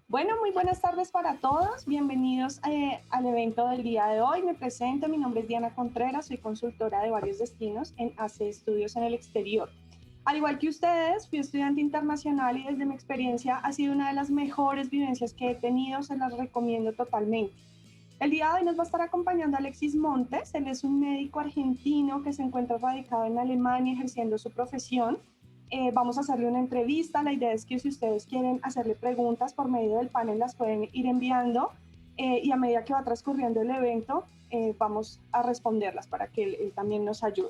Bueno, muy buenas tardes para todos. Bienvenidos al evento del día de hoy. Me presento, mi nombre es Diana Contreras, soy consultora de varios destinos en AC Estudios en el exterior. Al igual que ustedes, fui estudiante internacional y desde mi experiencia ha sido una de las mejores vivencias que he tenido, se las recomiendo totalmente. El día de hoy nos va a estar acompañando Alexis Montes, él es un médico argentino que se encuentra radicado en Alemania ejerciendo su profesión. Vamos a hacerle una entrevista, la idea es que si ustedes quieren hacerle preguntas por medio del panel las pueden ir enviando y a medida que va transcurriendo el evento vamos a responderlas para que él también nos ayude.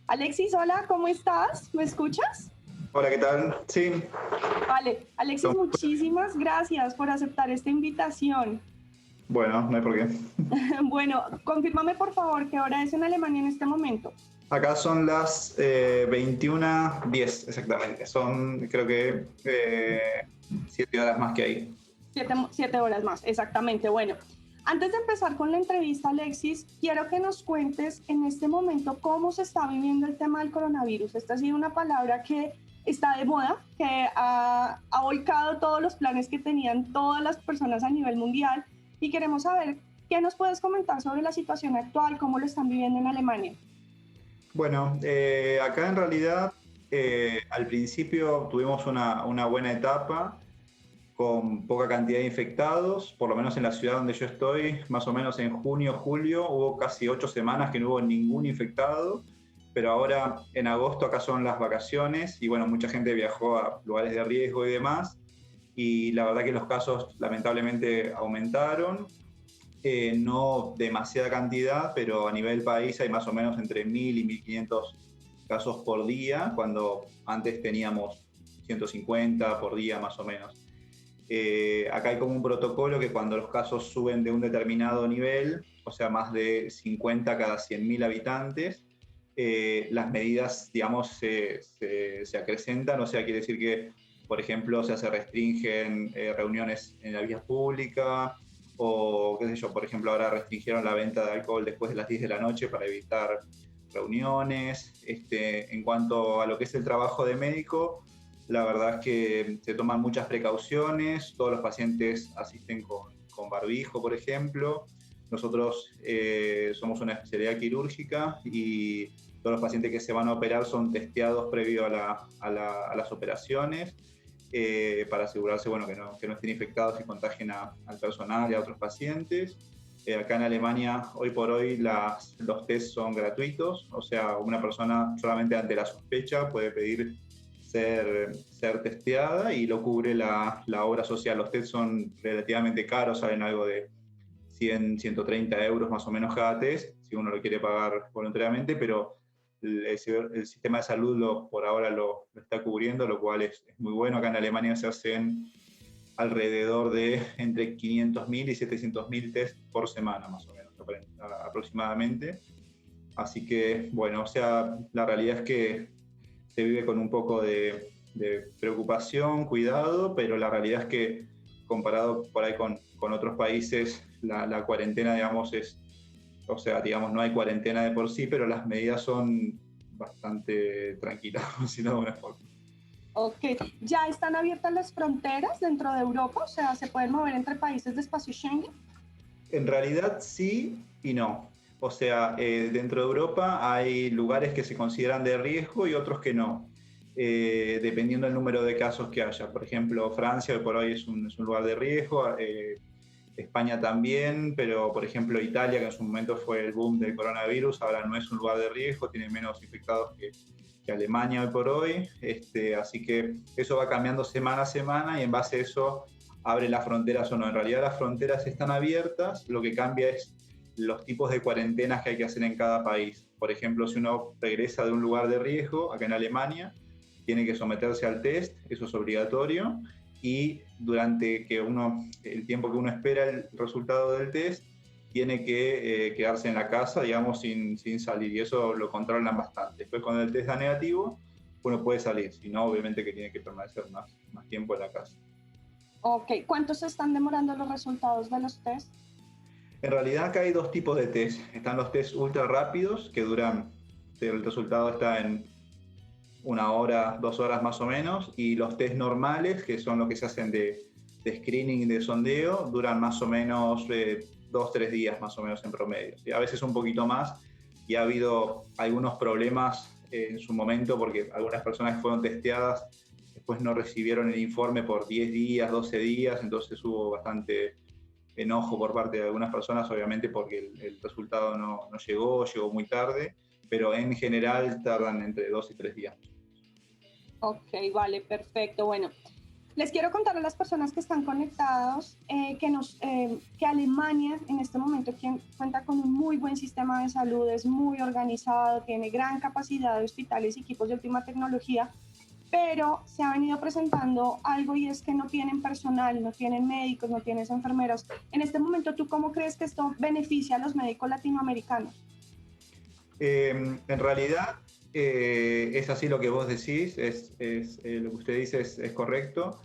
Alexis, hola, ¿cómo estás? ¿Me escuchas? Hola, ¿qué tal? Sí. Vale, Alexis, muchísimas gracias por aceptar esta invitación. Bueno, no hay por qué. Bueno, confírmame por favor qué hora es en Alemania en este momento. Acá son las 21:10 exactamente. Son, creo que, 7 horas más que ahí. 7 horas más, exactamente. Bueno, antes de empezar con la entrevista, Alexis, quiero que nos cuentes en este momento cómo se está viviendo el tema del coronavirus. Esta ha sido una palabra que está de moda, que ha volcado todos los planes que tenían todas las personas a nivel mundial y queremos saber qué nos puedes comentar sobre la situación actual, cómo lo están viviendo en Alemania. Bueno, acá en realidad al principio tuvimos una buena etapa con poca cantidad de infectados, por lo menos en la ciudad donde yo estoy, más o menos en junio, julio, hubo casi 8 semanas que no hubo ningún infectado, pero ahora en agosto acá son las vacaciones y bueno, mucha gente viajó a lugares de riesgo y demás, y la verdad que los casos lamentablemente aumentaron, no demasiada cantidad, pero a nivel país hay más o menos entre 1.000 y 1.500 casos por día, cuando antes teníamos 150 por día más o menos. Acá hay como un protocolo que cuando los casos suben de un determinado nivel, o sea, más de 50 cada 100.000 habitantes, las medidas, digamos, se acrecentan, o sea, quiere decir que, por ejemplo, se restringen reuniones en la vía pública, o qué sé yo, por ejemplo, ahora restringieron la venta de alcohol después de las 10 de la noche para evitar reuniones. En cuanto a lo que es el trabajo de médico, la verdad es que se toman muchas precauciones, todos los pacientes asisten con barbijo, por ejemplo. Nosotros somos una especialidad quirúrgica y todos los pacientes que se van a operar son testeados previo a las operaciones para asegurarse bueno, que no estén infectados y contagien al personal y a otros pacientes. Acá en Alemania, hoy por hoy, los tests son gratuitos, o sea, una persona solamente ante la sospecha puede pedir ser testeada y lo cubre la obra social. Los tests son relativamente caros, salen algo de 100, 130 euros más o menos cada test, si uno lo quiere pagar voluntariamente, pero el sistema de salud por ahora lo está cubriendo, lo cual es muy bueno. Acá en Alemania se hacen alrededor de entre 500.000 y 700.000 test por semana, más o menos, aproximadamente. Así que, bueno, o sea, la realidad es que se vive con un poco de preocupación, cuidado, pero la realidad es que comparado por ahí con otros países, la cuarentena, digamos, o sea, digamos, no hay cuarentena de por sí, pero las medidas son bastante tranquilas, si no de alguna forma. Ok, ¿ya están abiertas las fronteras dentro de Europa? O sea, ¿se pueden mover entre países de espacio Schengen? En realidad sí y no. O sea, dentro de Europa hay lugares que se consideran de riesgo y otros que no, dependiendo del número de casos que haya. Por ejemplo, Francia hoy por hoy es un lugar de riesgo, España también, pero por ejemplo Italia, que en su momento fue el boom del coronavirus, ahora no es un lugar de riesgo, tiene menos infectados que Alemania hoy por hoy. Así que eso va cambiando semana a semana y en base a eso abre las fronteras o no. En realidad las fronteras están abiertas, lo que cambia es los tipos de cuarentenas que hay que hacer en cada país. Por ejemplo, si uno regresa de un lugar de riesgo, acá en Alemania, tiene que someterse al test, eso es obligatorio, y durante el tiempo que uno espera el resultado del test, tiene que quedarse en la casa, digamos, sin salir, y eso lo controlan bastante. Después, cuando el test da negativo, uno puede salir, si no, obviamente que tiene que permanecer más tiempo en la casa. Ok, ¿cuánto se están demorando los resultados de los test? En realidad acá hay dos tipos de test. Están los test ultra rápidos, que el resultado está en 1 hora, 2 horas más o menos, y los test normales, que son los que se hacen de de screening, de sondeo, duran más o menos 2-3 días más o menos en promedio. ¿Sí? A veces un poquito más, y ha habido algunos problemas en su momento porque algunas personas que fueron testeadas después no recibieron el informe por 10 días, 12 días, entonces hubo bastante enojo por parte de algunas personas, obviamente porque el resultado no llegó muy tarde, pero en general tardan entre 2 y 3 días. Ok, vale, perfecto. Bueno, les quiero contar a las personas que están conectados que Alemania en este momento cuenta con un muy buen sistema de salud, es muy organizado, tiene gran capacidad de hospitales y equipos de última tecnología, pero se ha venido presentando algo y es que no tienen personal, no tienen médicos, no tienen enfermeras. En este momento, ¿tú cómo crees que esto beneficia a los médicos latinoamericanos? En realidad es así lo que vos decís, lo que usted dice es correcto.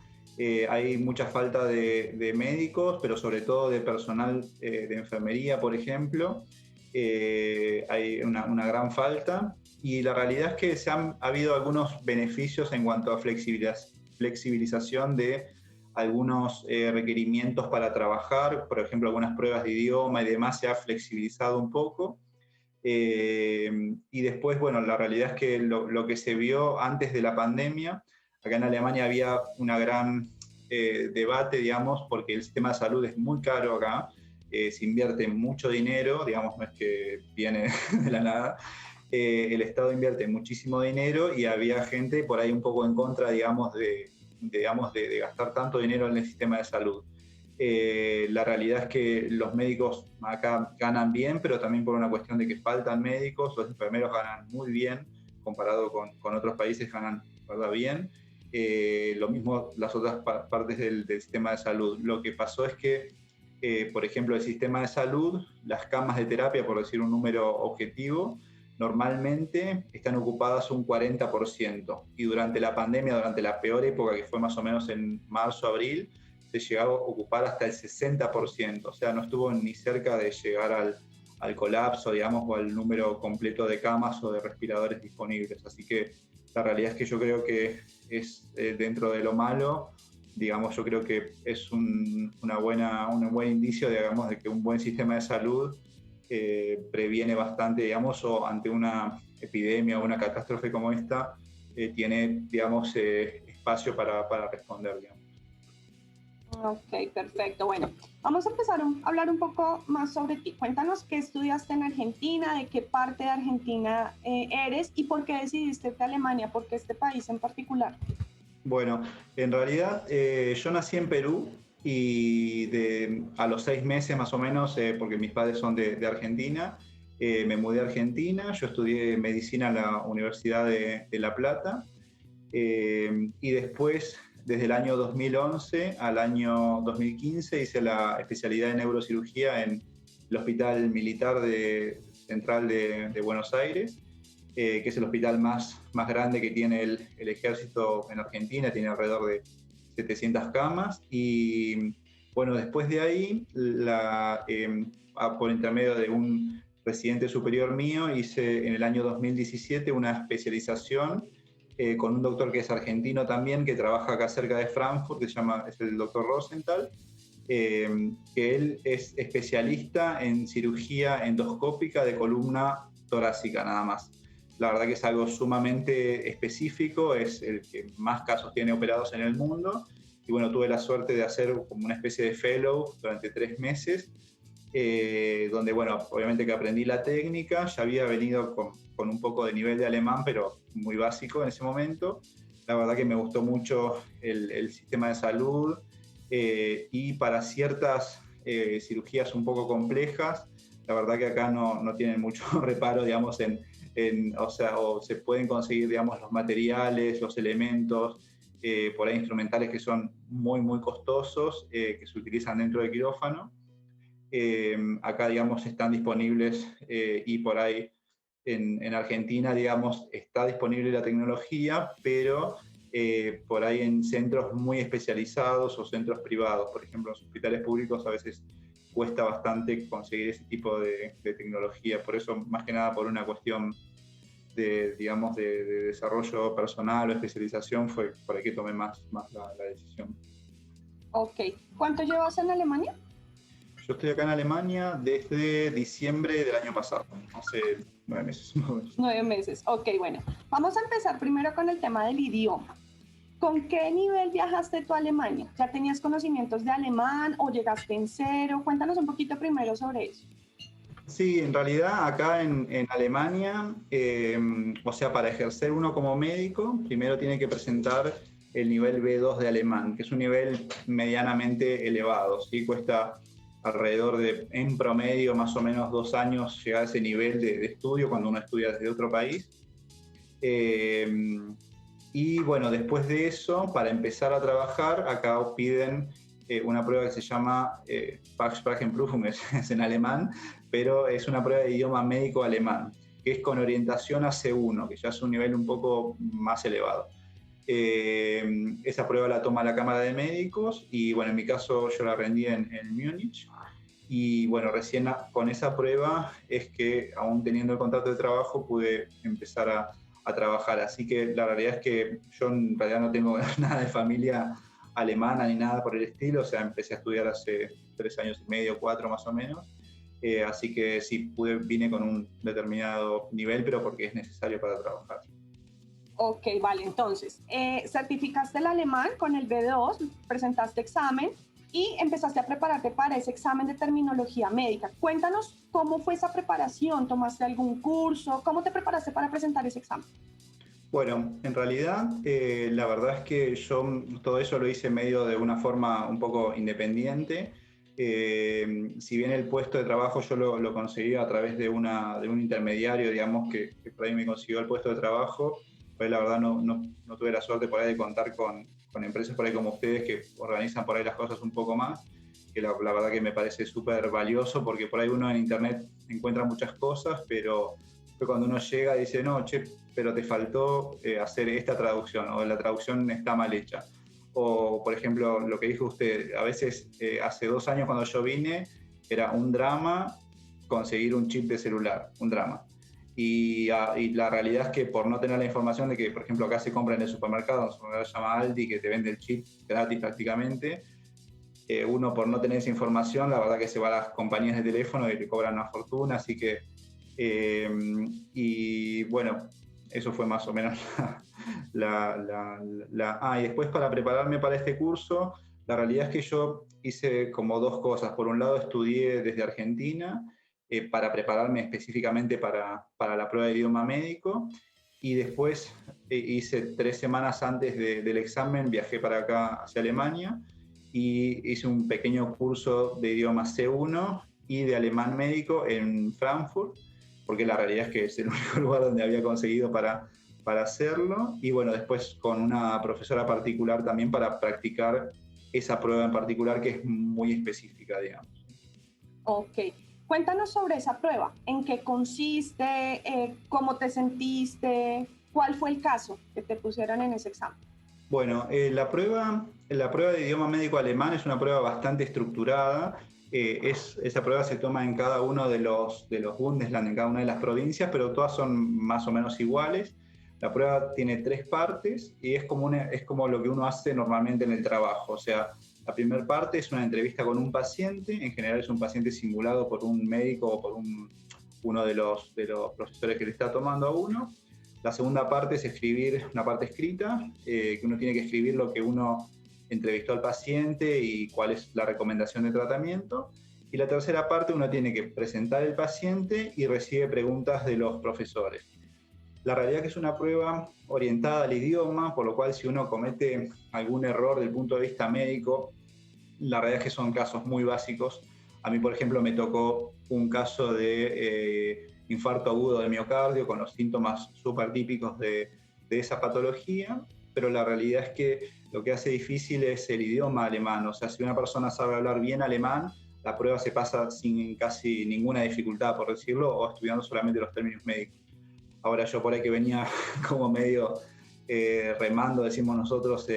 Hay mucha falta de médicos, pero sobre todo de personal de enfermería, por ejemplo. Hay una gran falta y la realidad es que ha habido algunos beneficios en cuanto a flexibilización de algunos requerimientos para trabajar, por ejemplo, algunas pruebas de idioma y demás se ha flexibilizado un poco. Y después, bueno, la realidad es que lo que se vio antes de la pandemia, acá en Alemania había una gran debate, digamos, porque el sistema de salud es muy caro acá, se invierte mucho dinero, digamos, no es que viene de la nada, el Estado invierte muchísimo dinero y había gente por ahí un poco en contra, digamos, de gastar tanto dinero en el sistema de salud. La realidad es que los médicos acá ganan bien, pero también por una cuestión de que faltan médicos, los enfermeros ganan muy bien, comparado con otros países ganan, ¿verdad?, bien. Lo mismo las otras partes del sistema de salud. Lo que pasó es que, por ejemplo, el sistema de salud, las camas de terapia, por decir un número objetivo, normalmente están ocupadas un 40%. Y durante la pandemia, durante la peor época, que fue más o menos en marzo, abril, se llegaba a ocupar hasta el 60%, o sea, no estuvo ni cerca de llegar al colapso, digamos, o al número completo de camas o de respiradores disponibles. Así que la realidad es que yo creo que es dentro de lo malo, digamos, yo creo que es un buen indicio, digamos, de que un buen sistema de salud previene bastante, digamos, o ante una epidemia o una catástrofe como esta, tiene, digamos, espacio para responder, digamos. Ok, perfecto. Bueno, vamos a empezar a hablar un poco más sobre ti. Cuéntanos qué estudiaste en Argentina, de qué parte de Argentina eres y por qué decidiste irte a Alemania, por qué este país en particular. Bueno, en realidad yo nací en Perú y a los 6 meses más o menos, porque mis padres son de Argentina, me mudé a Argentina, yo estudié medicina en la Universidad de La Plata y después, desde el año 2011 al año 2015, hice la especialidad en neurocirugía en el Hospital Militar Central de Buenos Aires, que es el hospital más grande que tiene el ejército en Argentina, tiene alrededor de 700 camas. Y bueno, después de ahí, por intermedio de un residente superior mío, hice en el año 2017 una especialización con un doctor que es argentino también, que trabaja acá cerca de Frankfurt, que es el doctor Rosenthal, que él es especialista en cirugía endoscópica de columna torácica nada más. La verdad que es algo sumamente específico, es el que más casos tiene operados en el mundo. Y bueno, tuve la suerte de hacer como una especie de fellow durante 3 meses, donde, bueno, obviamente que aprendí la técnica, ya había venido con un poco de nivel de alemán, pero muy básico en ese momento. La verdad que me gustó mucho el sistema de salud y para ciertas cirugías un poco complejas, la verdad que acá no tienen mucho reparo, digamos, o se pueden conseguir, digamos, los materiales, los elementos, por ahí instrumentales que son muy costosos, que se utilizan dentro del quirófano. Acá, digamos, están disponibles y por ahí en Argentina, digamos, está disponible la tecnología, pero por ahí en centros muy especializados o centros privados. Por ejemplo, en los hospitales públicos a veces cuesta bastante conseguir ese tipo de tecnología. Por eso, más que nada por una cuestión digamos, de desarrollo personal o especialización, fue por ahí que tomé más la decisión. Ok. ¿Cuánto llevas en Alemania? Yo estoy acá en Alemania desde diciembre del año pasado, hace 9 meses más o menos. 9 meses. Ok, bueno. Vamos a empezar primero con el tema del idioma. ¿Con qué nivel viajaste tú a Alemania? ¿Ya tenías conocimientos de alemán o llegaste en cero? Cuéntanos un poquito primero sobre eso. Sí, en realidad acá en Alemania, o sea, para ejercer uno como médico, primero tiene que presentar el nivel B2 de alemán, que es un nivel medianamente elevado, ¿sí? Cuesta alrededor de, en promedio, más o menos 2 años llegar a ese nivel de estudio cuando uno estudia desde otro país. Eh, y bueno, después de eso, para empezar a trabajar, acá piden una prueba que se llama Fachsprachenprüfung, es en alemán, pero es una prueba de idioma médico alemán, que es con orientación a C1, que ya es un nivel un poco más elevado. Esa prueba la toma la Cámara de Médicos y bueno, en mi caso yo la rendí en Múnich. Y bueno, recién con esa prueba es que, aún teniendo el contrato de trabajo, pude empezar a trabajar. Así que la realidad es que yo en realidad no tengo nada de familia alemana ni nada por el estilo. O sea, empecé a estudiar hace 3 años y medio, 4 más o menos. Así que sí, vine con un determinado nivel, pero porque es necesario para trabajar. Ok, vale, entonces, certificaste el alemán con el B2, presentaste examen y empezaste a prepararte para ese examen de terminología médica. Cuéntanos cómo fue esa preparación, ¿tomaste algún curso? ¿Cómo te preparaste para presentar ese examen? Bueno, en realidad la verdad es que yo todo eso lo hice medio de una forma un poco independiente. Si bien el puesto de trabajo yo lo conseguí a través de un intermediario, digamos, que por ahí me consiguió el puesto de trabajo, pues la verdad no tuve la suerte por ahí de contar con empresas por ahí como ustedes que organizan por ahí las cosas un poco más, que la verdad que me parece súper valioso porque por ahí uno en internet encuentra muchas cosas, pero cuando uno llega y dice, no, che, pero te faltó hacer esta traducción o la traducción está mal hecha. O, por ejemplo, lo que dijo usted, a veces hace 2 años cuando yo vine era un drama conseguir un chip de celular, un drama. Y la realidad es que por no tener la información de que, por ejemplo, acá se compra en el supermercado, un supermercado se llama Aldi, que te vende el chip gratis prácticamente, uno por no tener esa información, la verdad que se va a las compañías de teléfono y le cobran una fortuna, así que eh, y bueno, eso fue más o menos y después para prepararme para este curso, la realidad es que yo hice como dos cosas. Por un lado, estudié desde Argentina para prepararme específicamente para la prueba de idioma médico. Y después hice 3 semanas antes del examen, viajé para acá, hacia Alemania, y hice un pequeño curso de idioma C1 y de alemán médico en Frankfurt, porque la realidad es que es el único lugar donde había conseguido para hacerlo. Y bueno, después con una profesora particular también para practicar esa prueba en particular que es muy específica, digamos. Ok, cuéntanos sobre esa prueba, en qué consiste, cómo te sentiste, cuál fue el caso que te pusieron en ese examen. Bueno, la prueba de idioma médico alemán es una prueba bastante estructurada. Esa prueba se toma en cada uno de los Bundesland, en cada una de las provincias, pero todas son más o menos iguales. La prueba tiene 3 partes y es como lo que uno hace normalmente en el trabajo. O sea, la primera parte es una entrevista con un paciente. En general es un paciente simulado por un médico o por uno de los profesores que le está tomando a uno. La segunda parte es escribir una parte escrita, que uno tiene que escribir lo que uno entrevistó al paciente y cuál es la recomendación de tratamiento. Y la tercera parte, uno tiene que presentar el paciente y recibe preguntas de los profesores. La realidad es que es una prueba orientada al idioma, por lo cual si uno comete algún error desde el punto de vista médico, la realidad es que son casos muy básicos. A mí, por ejemplo, me tocó un caso de infarto agudo de miocardio con los síntomas súper típicos de esa patología, pero la realidad es que lo que hace difícil es el idioma alemán. O sea, si una persona sabe hablar bien alemán, la prueba se pasa sin casi ninguna dificultad, por decirlo, o estudiando solamente los términos médicos. Ahora yo por ahí que venía como medio remando, decimos nosotros,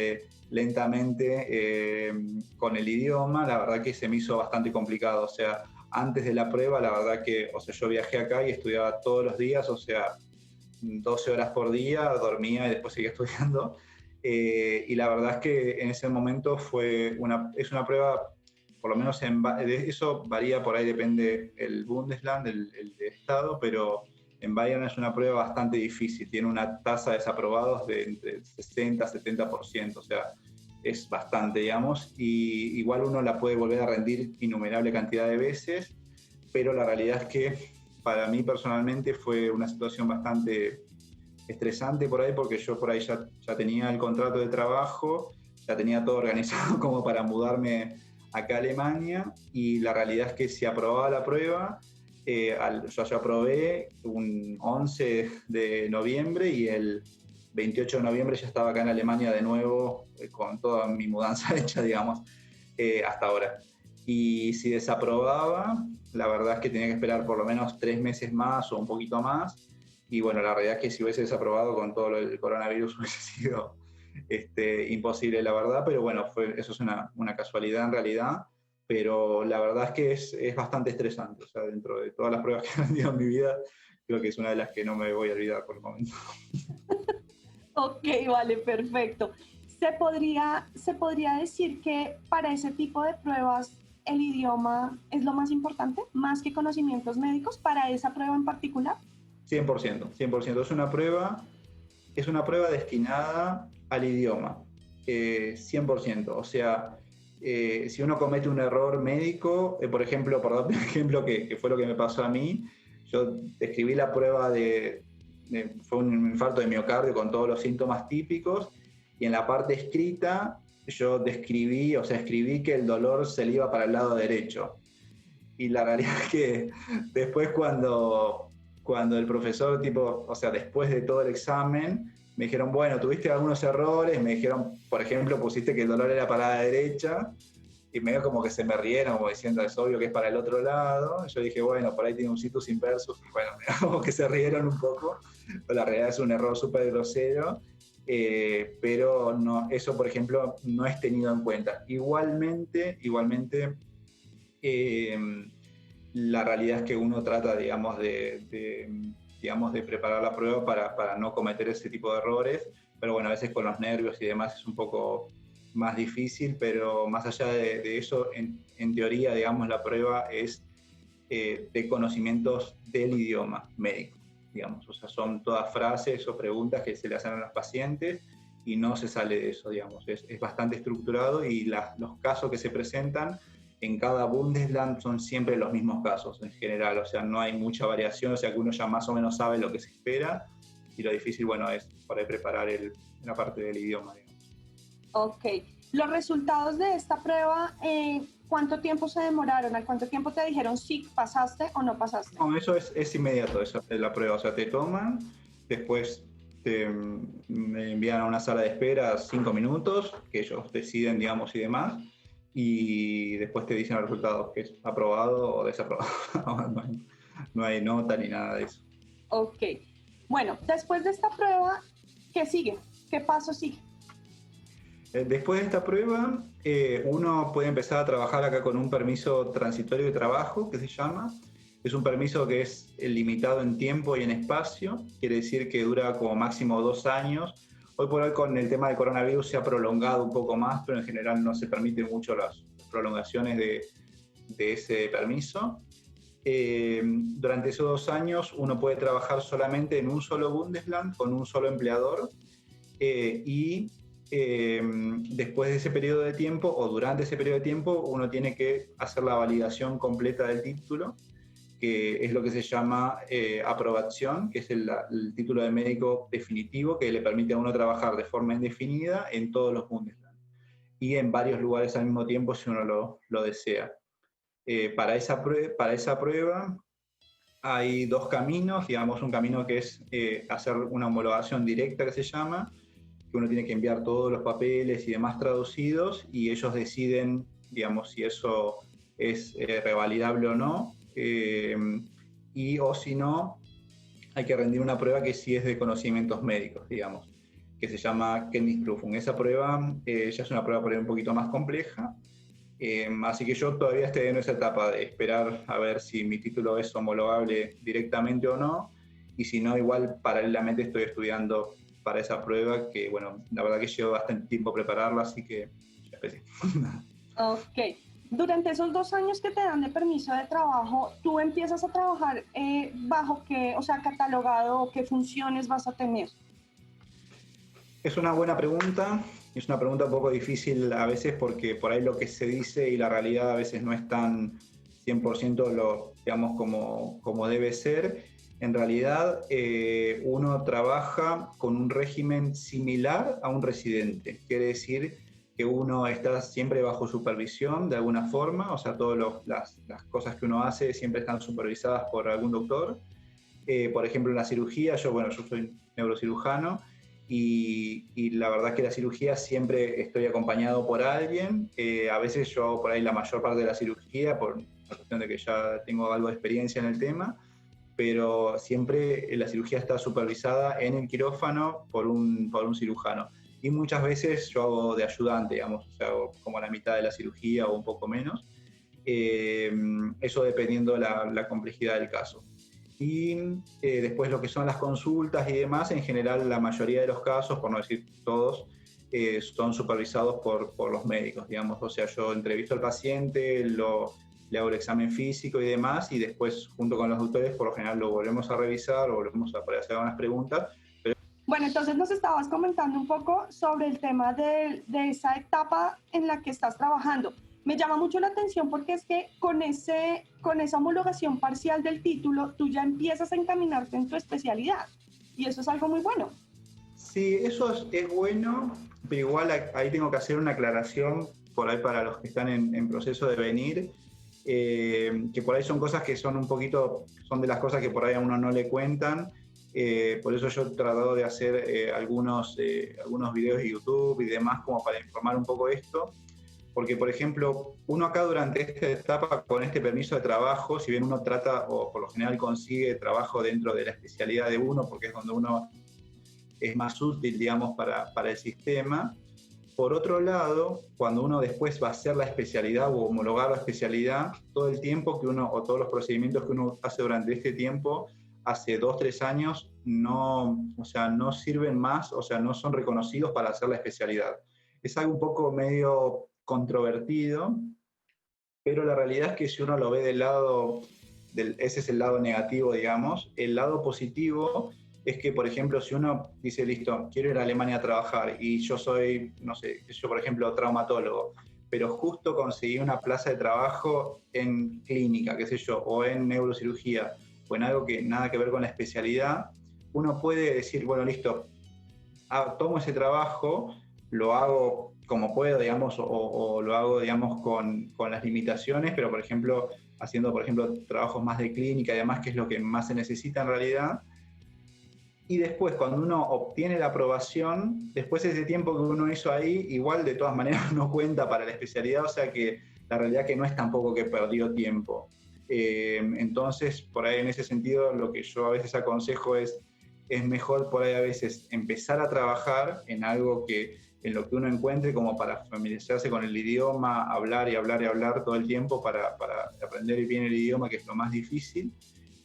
lentamente con el idioma, la verdad que se me hizo bastante complicado. O sea, antes de la prueba, la verdad que, o sea, yo viajé acá y estudiaba todos los días, o sea, 12 horas por día, dormía y después seguía estudiando. y la verdad es que en ese momento es una prueba, por lo menos eso varía por ahí, depende el Bundesland, el de estado, pero en Bayern es una prueba bastante difícil, tiene una tasa de desaprobados de entre 60 a 70%, o sea, es bastante, digamos, y igual uno la puede volver a rendir innumerable cantidad de veces, pero la realidad es que para mí personalmente fue una situación bastante estresante por ahí, porque yo por ahí ya tenía el contrato de trabajo, ya tenía todo organizado como para mudarme acá a Alemania, y la realidad es que si aprobaba la prueba, yo aprobé un 11 de noviembre y el 28 de noviembre ya estaba acá en Alemania de nuevo, con toda mi mudanza hecha, digamos, hasta ahora. Y si desaprobaba, la verdad es que tenía que esperar por lo menos 3 meses más o un poquito más. Y bueno, la realidad es que si hubiese desaprobado con todo el coronavirus hubiese sido imposible, la verdad. Pero bueno, eso es una casualidad en realidad. Pero la verdad es que es bastante estresante. O sea, dentro de todas las pruebas que he rendido en mi vida, creo que es una de las que no me voy a olvidar por el momento. Ok, vale, perfecto. Se podría decir que para ese tipo de pruebas el idioma es lo más importante, más que conocimientos médicos, para esa prueba en particular? 100%, 100%. Es una prueba destinada al idioma, 100%. O sea, si uno comete un error médico, por ejemplo, por darte un ejemplo que fue lo que me pasó a mí, yo escribí la prueba fue un infarto de miocardio con todos los síntomas típicos, y en la parte escrita yo escribí que el dolor se le iba para el lado derecho. Y la realidad es que después cuando el profesor, o sea, después de todo el examen, me dijeron, bueno, tuviste algunos errores, me dijeron, por ejemplo, pusiste que el dolor era para la derecha, y medio como que se me rieron, como diciendo, es obvio que es para el otro lado. Yo dije, bueno, por ahí tiene un situs inversus, y bueno, como que se rieron un poco, pero la realidad es un error súper grosero, pero no, eso, por ejemplo, no es tenido en cuenta. Igualmente, eh, la realidad es que uno trata, digamos, de preparar la prueba para no cometer ese tipo de errores, pero bueno, a veces con los nervios y demás es un poco más difícil, pero más allá de eso, en teoría, digamos, la prueba es de conocimientos del idioma médico, digamos, o sea, son todas frases o preguntas que se le hacen a los pacientes y no se sale de eso, digamos, es bastante estructurado, y los casos que se presentan en cada Bundesland son siempre los mismos casos en general, o sea, no hay mucha variación, o sea que uno ya más o menos sabe lo que se espera, y lo difícil, bueno, es poder preparar la parte del idioma, digamos. Ok. Los resultados de esta prueba, ¿cuánto tiempo se demoraron? ¿Al cuánto tiempo te dijeron si pasaste o no pasaste? No, eso es inmediato, esa es la prueba, o sea, te toman, después me envían a una sala de espera 5 minutos, que ellos deciden, digamos, y demás, y después te dicen los resultados, que es aprobado o desaprobado. No hay nota ni nada de eso. Ok. Bueno, después de esta prueba, ¿qué sigue? ¿Qué paso sigue? Después de esta prueba, uno puede empezar a trabajar acá con un permiso transitorio de trabajo, que se llama. Es un permiso que es limitado en tiempo y en espacio, quiere decir que dura como máximo 2 años. Hoy por hoy con el tema del coronavirus se ha prolongado un poco más, pero en general no se permiten mucho las prolongaciones de ese permiso. Durante esos 2 años uno puede trabajar solamente en un solo Bundesland, con un solo empleador, y después de ese periodo de tiempo o durante ese periodo de tiempo uno tiene que hacer la validación completa del título, que es lo que se llama aprobación, que es el título de médico definitivo que le permite a uno trabajar de forma indefinida en todos los Bundesland y en varios lugares al mismo tiempo si uno lo desea. Para esa prueba hay 2 caminos, digamos, un camino que es hacer una homologación directa, que se llama, que uno tiene que enviar todos los papeles y demás traducidos, y ellos deciden, digamos, si eso es revalidable o no, o si no, hay que rendir una prueba que sí es de conocimientos médicos, digamos, que se llama Kenntnisprüfung. Esa prueba ya es una prueba por ahí un poquito más compleja, así que yo todavía estoy en esa etapa de esperar a ver si mi título es homologable directamente o no, y si no, igual paralelamente estoy estudiando para esa prueba que, bueno, la verdad que llevo bastante tiempo prepararla, así que ya empecé. Ok. Durante esos 2 años que te dan de permiso de trabajo, ¿tú empiezas a trabajar bajo qué, o sea, catalogado, qué funciones vas a tener? Es una buena pregunta, es una pregunta un poco difícil a veces porque por ahí lo que se dice y la realidad a veces no es tan 100% digamos, como debe ser. En realidad, uno trabaja con un régimen similar a un residente. Quiere decir que uno está siempre bajo supervisión de alguna forma, o sea, todas las cosas que uno hace siempre están supervisadas por algún doctor. Por ejemplo, en la cirugía, yo soy neurocirujano y la verdad que la cirugía siempre estoy acompañado por alguien. A veces yo hago por ahí la mayor parte de la cirugía por la cuestión de que ya tengo algo de experiencia en el tema, pero siempre la cirugía está supervisada en el quirófano por un cirujano. Y muchas veces yo hago de ayudante, digamos, o sea, hago como la mitad de la cirugía o un poco menos. Eso dependiendo la complejidad del caso. Y después lo que son las consultas y demás, en general la mayoría de los casos, por no decir todos, son supervisados por los médicos, digamos. O sea, yo entrevisto al paciente, le hago el examen físico y demás, y después junto con los doctores por lo general lo volvemos a revisar o volvemos a hacer algunas preguntas. Bueno, entonces nos estabas comentando un poco sobre el tema de esa etapa en la que estás trabajando. Me llama mucho la atención porque es que con esa homologación parcial del título, tú ya empiezas a encaminarte en tu especialidad. Y eso es algo muy bueno. Sí, eso es bueno, pero igual ahí tengo que hacer una aclaración por ahí para los que están en proceso de venir, que por ahí son cosas que son un poquito, son de las cosas que por ahí a uno no le cuentan. Por eso yo he tratado de hacer algunos videos de YouTube y demás como para informar un poco esto. Porque, por ejemplo, uno acá durante esta etapa con este permiso de trabajo, si bien uno trata o por lo general consigue trabajo dentro de la especialidad de uno, porque es donde uno es más útil, digamos, para el sistema. Por otro lado, cuando uno después va a hacer la especialidad o homologar la especialidad, todo el tiempo que uno, o todos los procedimientos que uno hace durante este tiempo, hace 2-3 años, o sea, no sirven más, o sea, no son reconocidos para hacer la especialidad. Es algo un poco medio controvertido, pero la realidad es que si uno lo ve del lado, ese es el lado negativo, digamos, el lado positivo es que, por ejemplo, si uno dice, listo, quiero ir a Alemania a trabajar y yo soy, no sé, yo por ejemplo, traumatólogo, pero justo conseguí una plaza de trabajo en clínica, qué sé yo, o en neurocirugía, o en algo que nada que ver con la especialidad, uno puede decir, bueno, listo, tomo ese trabajo, lo hago como puedo, digamos, o lo hago, digamos, con las limitaciones, pero, por ejemplo, haciendo, por ejemplo, trabajos más de clínica y demás, que es lo que más se necesita en realidad. Y después, cuando uno obtiene la aprobación, después ese tiempo que uno hizo ahí, igual de todas maneras no cuenta para la especialidad, o sea que la realidad que no es tampoco que perdió tiempo. Entonces, por ahí en ese sentido, lo que yo a veces aconsejo es mejor por ahí a veces empezar a trabajar en algo en lo que uno encuentre como para familiarizarse con el idioma, hablar y hablar y hablar todo el tiempo para aprender bien el idioma, que es lo más difícil.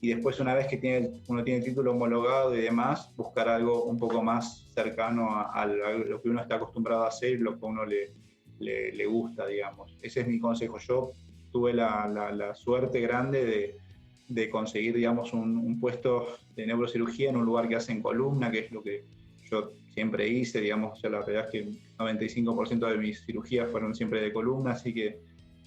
Y después, una vez que uno tiene el título homologado y demás, buscar algo un poco más cercano a lo que uno está acostumbrado a hacer y lo que a uno le gusta, digamos. Ese es mi consejo. Yo tuve la suerte grande de conseguir, digamos, un puesto de neurocirugía en un lugar que hacen columna, que es lo que yo siempre hice, digamos. O sea, la verdad es que el 95% de mis cirugías fueron siempre de columna, así que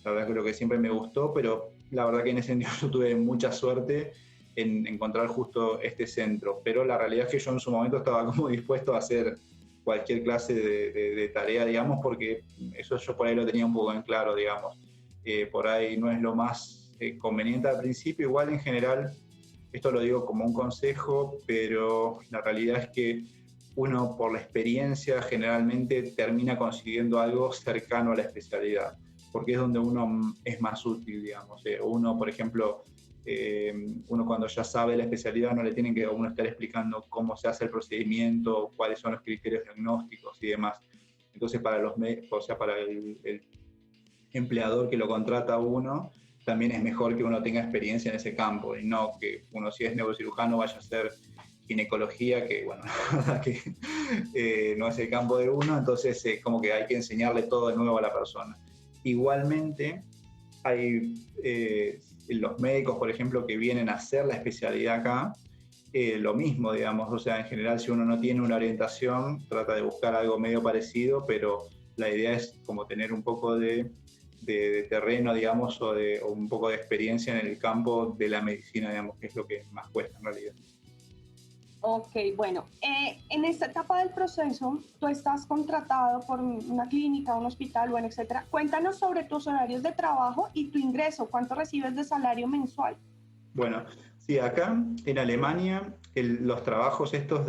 la verdad es que lo que siempre me gustó, pero la verdad que en ese sentido yo tuve mucha suerte en encontrar justo este centro. Pero la realidad es que yo en su momento estaba como dispuesto a hacer cualquier clase de tarea, digamos, porque eso yo por ahí lo tenía un poco en claro, digamos. Por ahí no es lo más conveniente al principio, igual en general, esto lo digo como un consejo, pero la realidad es que uno por la experiencia generalmente termina consiguiendo algo cercano a la especialidad, porque es donde uno es más útil, digamos. Uno, por ejemplo, uno cuando ya sabe la especialidad no le tienen que a uno estar explicando cómo se hace el procedimiento, cuáles son los criterios diagnósticos y demás. Entonces, o sea, para el empleador que lo contrata a uno, también es mejor que uno tenga experiencia en ese campo y no que uno, si es neurocirujano, vaya a ser ginecología, que bueno, que no es el campo de uno, entonces como que hay que enseñarle todo de nuevo a la persona. Igualmente, hay los médicos, por ejemplo, que vienen a hacer la especialidad acá, lo mismo, digamos, o sea, en general si uno no tiene una orientación, trata de buscar algo medio parecido, pero la idea es como tener un poco de terreno, digamos, o un poco de experiencia en el campo de la medicina, digamos, que es lo que más cuesta en realidad. Ok, bueno, en esta etapa del proceso, tú estás contratado por una clínica, un hospital, bueno, etcétera. Cuéntanos sobre tus horarios de trabajo y tu ingreso. ¿Cuánto recibes de salario mensual? Bueno, sí, acá en Alemania los trabajos estos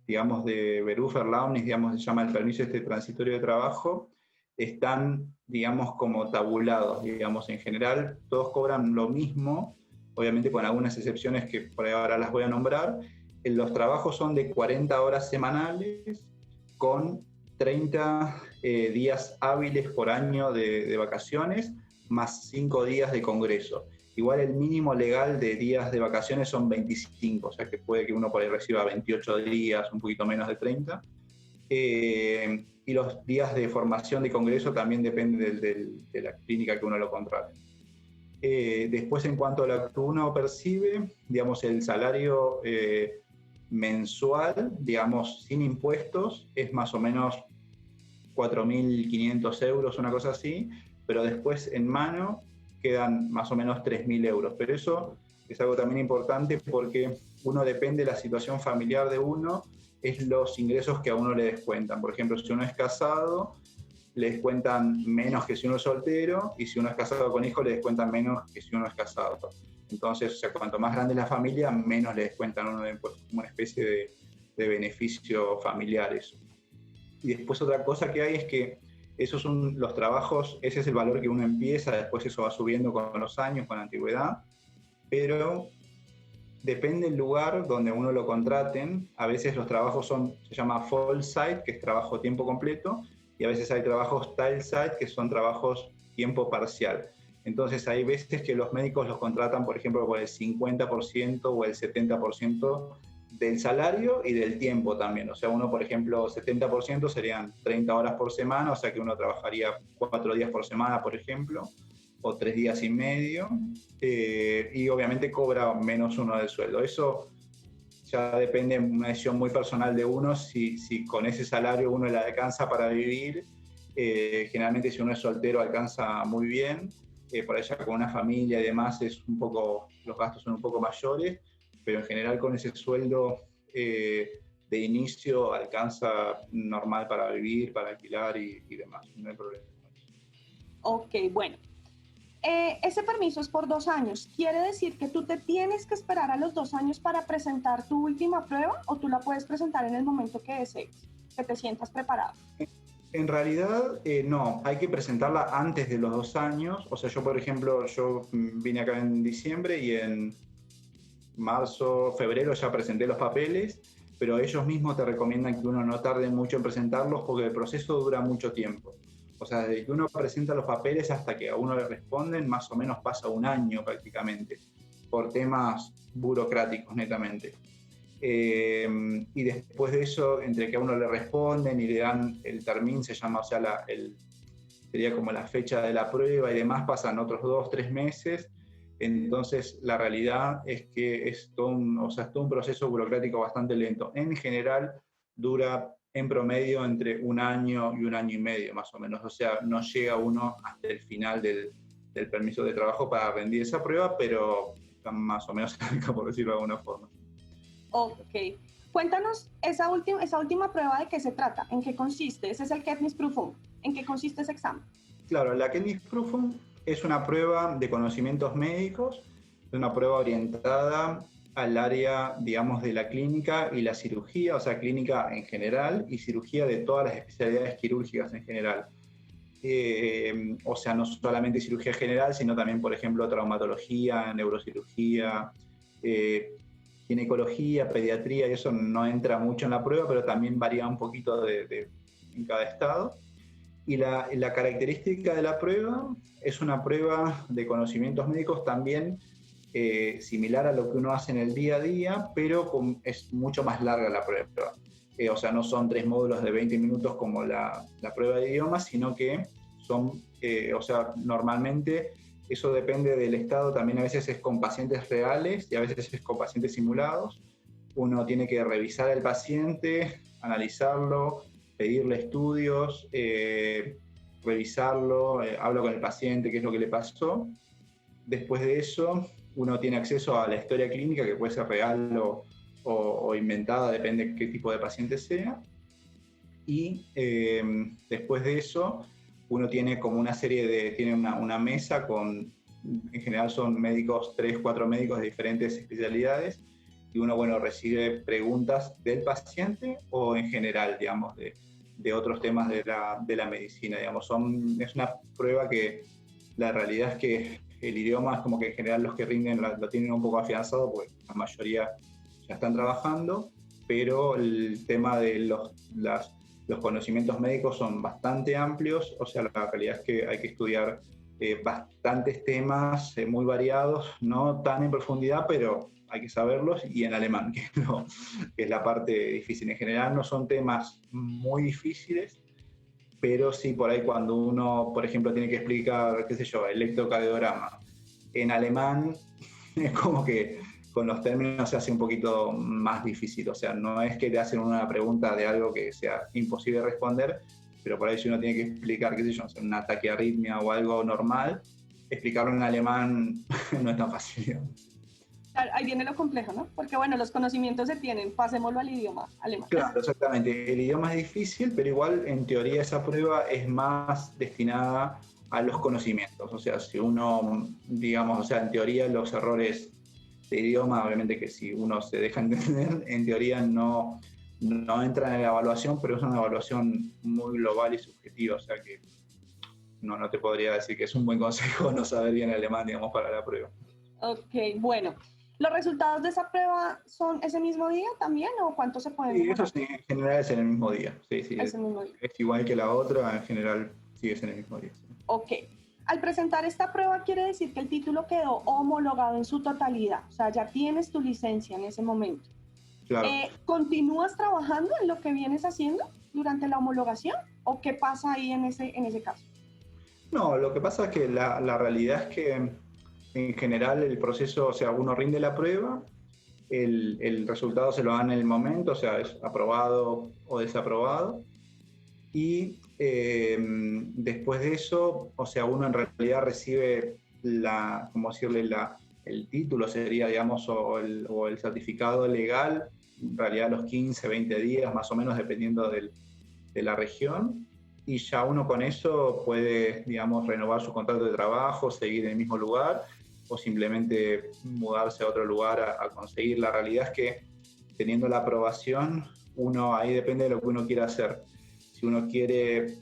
digamos, de Berufserlaubnis, digamos, se llama el permiso este transitorio de trabajo, están, digamos, como tabulados, digamos, en general, todos cobran lo mismo, obviamente con algunas excepciones que por ahora las voy a nombrar. Los trabajos son de 40 horas semanales con 30 días hábiles por año de vacaciones, más 5 días de congreso. Igual el mínimo legal de días de vacaciones son 25, o sea que puede que uno por ahí reciba 28 días, un poquito menos de 30. Y los días de formación de congreso también dependen de la clínica que uno lo contrate. Después, en cuanto a lo que uno percibe, digamos, el salario mensual, digamos, sin impuestos, es más o menos 4.500 euros, una cosa así, pero después en mano quedan más o menos 3.000 euros. Pero eso es algo también importante porque uno depende de la situación familiar de uno, es los ingresos que a uno le descuentan. Por ejemplo, si uno es casado, le descuentan menos que si uno es soltero, y si uno es casado con hijos, le descuentan menos que si uno es casado. Entonces, o sea, cuanto más grande es la familia, menos le descuentan a uno de impuestos, como una especie de beneficio familiar eso. Y después otra cosa que hay es que esos son los trabajos, ese es el valor que uno empieza, después eso va subiendo con los años, con la antigüedad, pero depende del lugar donde uno lo contraten. A veces los trabajos se llama Vollzeit, que es trabajo a tiempo completo, y a veces hay trabajos Teilzeit, que son trabajos tiempo parcial. Entonces hay veces que los médicos los contratan, por ejemplo, por el 50% o el 70% del salario y del tiempo también. O sea, uno, por ejemplo, 70% serían 30 horas por semana, o sea que uno trabajaría 4 días por semana, por ejemplo, o 3 días y medio, y obviamente cobra menos uno del sueldo. Eso ya depende de una decisión muy personal de uno, si con ese salario uno le alcanza para vivir. Generalmente si uno es soltero alcanza muy bien, por allá con una familia y demás los gastos son un poco mayores, pero en general con ese sueldo de inicio alcanza normal para vivir, para alquilar y demás, no hay problema. Ok, bueno. Ese permiso es por 2 años. ¿Quiere decir que tú te tienes que esperar a los 2 años para presentar tu última prueba o tú la puedes presentar en el momento que desees, que te sientas preparado? En realidad, no, hay que presentarla antes de los 2 años. O sea, yo, por ejemplo, vine acá en diciembre y en marzo, febrero ya presenté los papeles, pero ellos mismos te recomiendan que uno no tarde mucho en presentarlos porque el proceso dura mucho tiempo. O sea, desde que uno presenta los papeles hasta que a uno le responden, más o menos pasa un año prácticamente, por temas burocráticos netamente. Y después de eso, entre que a uno le responden y le dan el termin, se llama, o sea, sería como la fecha de la prueba y demás, pasan otros 2, 3 meses. Entonces, la realidad es que es todo un proceso burocrático bastante lento. En general, dura en promedio entre un año y un año y medio, más o menos. O sea, no llega uno hasta el final del permiso de trabajo para rendir esa prueba, pero está más o menos cerca, por decirlo de alguna forma. Ok. Cuéntanos esa última prueba, ¿de qué se trata? ¿En qué consiste? Ese es el Kenntnisprüfung. ¿En qué consiste ese examen? Claro, la Kenntnisprüfung es una prueba de conocimientos médicos, es una prueba orientada al área, digamos, de la clínica y la cirugía, o sea, clínica en general y cirugía de todas las especialidades quirúrgicas en general. O sea, no solamente cirugía general, sino también, por ejemplo, traumatología, neurocirugía, ginecología, pediatría, y eso no entra mucho en la prueba, pero también varía un poquito en cada estado. Y la característica de la prueba es una prueba de conocimientos médicos también similar a lo que uno hace en el día a día, pero es mucho más larga la prueba. O sea, no son 3 módulos de 20 minutos como la prueba de idioma, sino que son, o sea, normalmente eso depende del estado, también a veces es con pacientes reales y a veces es con pacientes simulados. Uno tiene que revisar al paciente, analizarlo, pedirle estudios, revisarlo, hablo con el paciente, qué es lo que le pasó. Después de eso, uno tiene acceso a la historia clínica, que puede ser real o inventada, depende de qué tipo de paciente sea. Y después de eso, uno tiene como una serie de, tiene una mesa con, en general son médicos, 3, 4 médicos de diferentes especialidades, y uno, bueno, recibe preguntas del paciente o en general, digamos, de otros temas de la medicina, digamos. Es una prueba que la realidad es que el idioma es como que en general los que rinden lo tienen un poco afianzado, porque la mayoría ya están trabajando, pero el tema de los conocimientos médicos son bastante amplios, o sea, la realidad es que hay que estudiar bastantes temas muy variados, no tan en profundidad, pero hay que saberlos, y en alemán, que es la parte difícil. En general no son temas muy difíciles, pero sí por ahí cuando uno, por ejemplo, tiene que explicar, qué sé yo, electrocardiograma en alemán, es como que con los términos se hace un poquito más difícil. O sea, no es que te hacen una pregunta de algo que sea imposible responder, pero por ahí si uno tiene que explicar, qué sé yo, un ataque de arritmia o algo normal, explicarlo en alemán no es tan fácil. Ahí viene lo complejo, ¿no? Porque bueno, los conocimientos se tienen, pasémoslo al idioma alemán. Claro, exactamente. El idioma es difícil, pero igual en teoría esa prueba es más destinada a los conocimientos. O sea, si uno, digamos, o sea, en teoría los errores de idioma, obviamente que si uno se deja entender, en teoría no entran en la evaluación, pero es una evaluación muy global y subjetiva. O sea que no te podría decir que es un buen consejo no saber bien alemán, digamos, para la prueba. Ok, bueno. ¿Los resultados de esa prueba son ese mismo día también o cuánto se pueden Sí, eso demorar? sí, en general es en el mismo día. Sí, sí, Ese mismo día. es igual que la otra, en general sí es en el mismo día. Sí. Ok. Al presentar esta prueba quiere decir que el título quedó homologado en su totalidad, o sea, ya tienes tu licencia en ese momento. Claro. ¿Continúas trabajando en lo que vienes haciendo durante la homologación o qué pasa ahí en ese caso? No, lo que pasa es que la realidad es que en general el proceso, o sea, uno rinde la prueba, el resultado se lo dan en el momento, o sea, es aprobado o desaprobado, y después de eso, o sea, uno en realidad recibe ¿cómo decirle? El título sería, digamos, o el certificado legal, en realidad a los 15, 20 días, más o menos, dependiendo de la región, y ya uno con eso puede, digamos, renovar su contrato de trabajo, seguir en el mismo lugar, o simplemente mudarse a otro lugar a conseguir. La realidad es que teniendo la aprobación, uno ahí depende de lo que uno quiera hacer. Si uno quiere,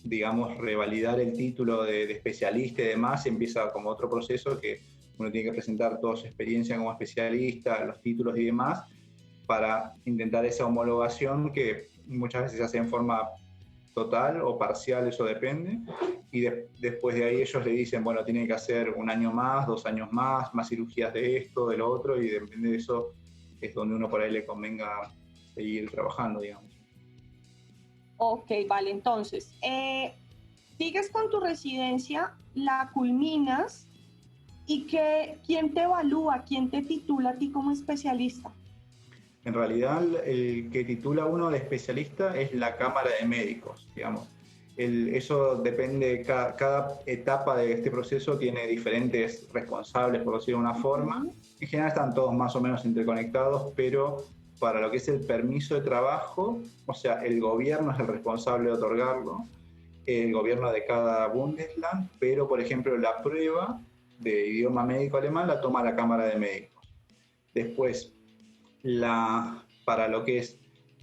digamos, revalidar el título de especialista y demás, empieza como otro proceso que uno tiene que presentar toda su experiencia como especialista, los títulos y demás, para intentar esa homologación que muchas veces se hace en forma total o parcial, eso depende, y después de ahí ellos le dicen, bueno, tienen que hacer 1 año más, 2 años más cirugías de esto, de lo otro, y depende de eso es donde uno por ahí le convenga seguir trabajando, digamos. Ok, vale, entonces, sigues con tu residencia, la culminas y ¿quién te evalúa, quién te titula a ti como especialista? En realidad, el que titula uno de especialista es la Cámara de Médicos, digamos. Eso depende, cada etapa de este proceso tiene diferentes responsables, por decirlo de una forma. En general están todos más o menos interconectados, pero para lo que es el permiso de trabajo, o sea, el gobierno es el responsable de otorgarlo, el gobierno de cada Bundesland, pero por ejemplo la prueba de idioma médico alemán la toma la Cámara de Médicos. Después, para lo que es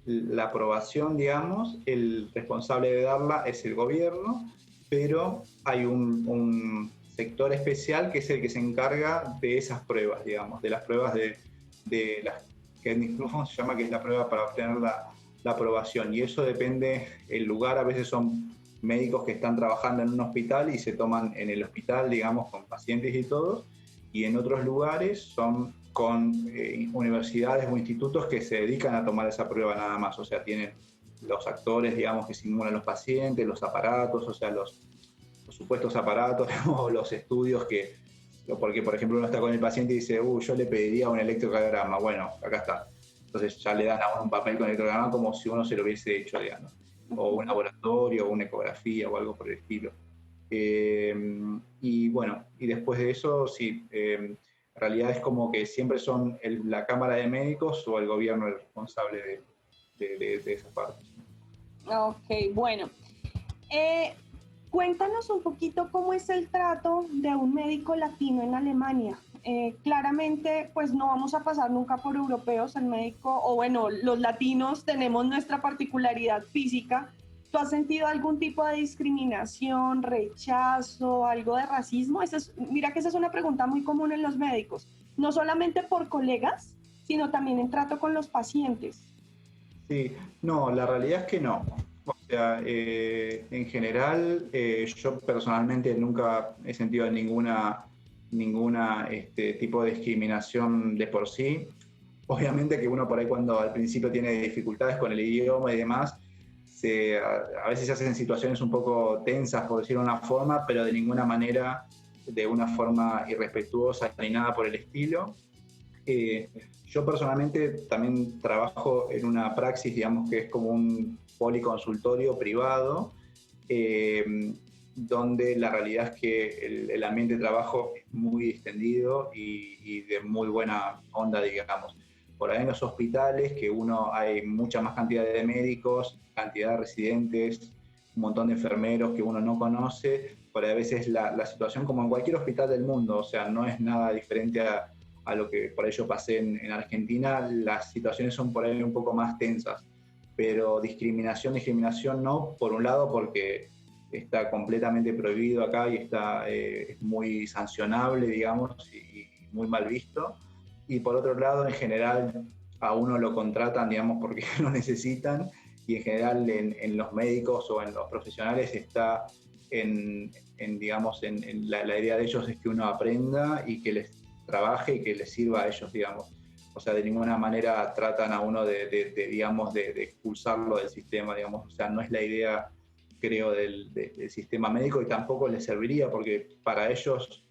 la aprobación, digamos, el responsable de darla es el gobierno, pero hay un sector especial que es el que se encarga de esas pruebas, digamos, de las pruebas de las que se llama, que es la prueba para obtener la aprobación. Y eso depende el lugar, a veces son médicos que están trabajando en un hospital y se toman en el hospital, digamos, con pacientes y todo, y en otros lugares son con universidades o institutos que se dedican a tomar esa prueba nada más, o sea, tienen los actores, digamos, que simulan los pacientes, los aparatos, o sea, los supuestos aparatos o los estudios que, porque por ejemplo uno está con el paciente y dice, yo le pediría un electrocardiograma, bueno, acá está. Entonces ya le dan a uno un papel con electrocardiograma como si uno se lo hubiese hecho, digamos, o un laboratorio, o una ecografía o algo por el estilo. Y bueno, y después de eso, sí, en realidad es como que siempre son la Cámara de Médicos o el gobierno el responsable de esas partes. Ok, bueno. Cuéntanos un poquito cómo es el trato de un médico latino en Alemania. Claramente, pues no vamos a pasar nunca por europeos, el médico, o bueno, los latinos tenemos nuestra particularidad física. ¿Tú has sentido algún tipo de discriminación, rechazo, algo de racismo? Mira que esa es una pregunta muy común en los médicos, no solamente por colegas, sino también en trato con los pacientes. Sí, no, la realidad es que no. O sea, en general, yo personalmente nunca he sentido ninguna tipo de discriminación de por sí. Obviamente que uno por ahí cuando al principio tiene dificultades con el idioma y demás, a veces se hacen situaciones un poco tensas, por decirlo de una forma, pero de ninguna manera de una forma irrespetuosa ni nada por el estilo. Yo personalmente también trabajo en una praxis, digamos que es como un policonsultorio privado, donde la realidad es que el ambiente de trabajo es muy extendido y de muy buena onda, digamos. Por ahí en los hospitales, que hay mucha más cantidad de médicos, cantidad de residentes, un montón de enfermeros que uno no conoce, por ahí a veces la situación como en cualquier hospital del mundo, o sea, no es nada diferente a lo que por ahí yo pasé en Argentina, las situaciones son por ahí un poco más tensas, pero discriminación no, por un lado porque está completamente prohibido acá y es muy sancionable, digamos, y muy mal visto, y por otro lado, en general, a uno lo contratan, digamos, porque lo necesitan, y en general en los médicos o en los profesionales está digamos, en la idea de ellos es que uno aprenda y que les trabaje y que les sirva a ellos, digamos. O sea, de ninguna manera tratan a uno digamos, de expulsarlo del sistema, digamos. O sea, no es la idea, creo, del sistema médico y tampoco les serviría porque para ellos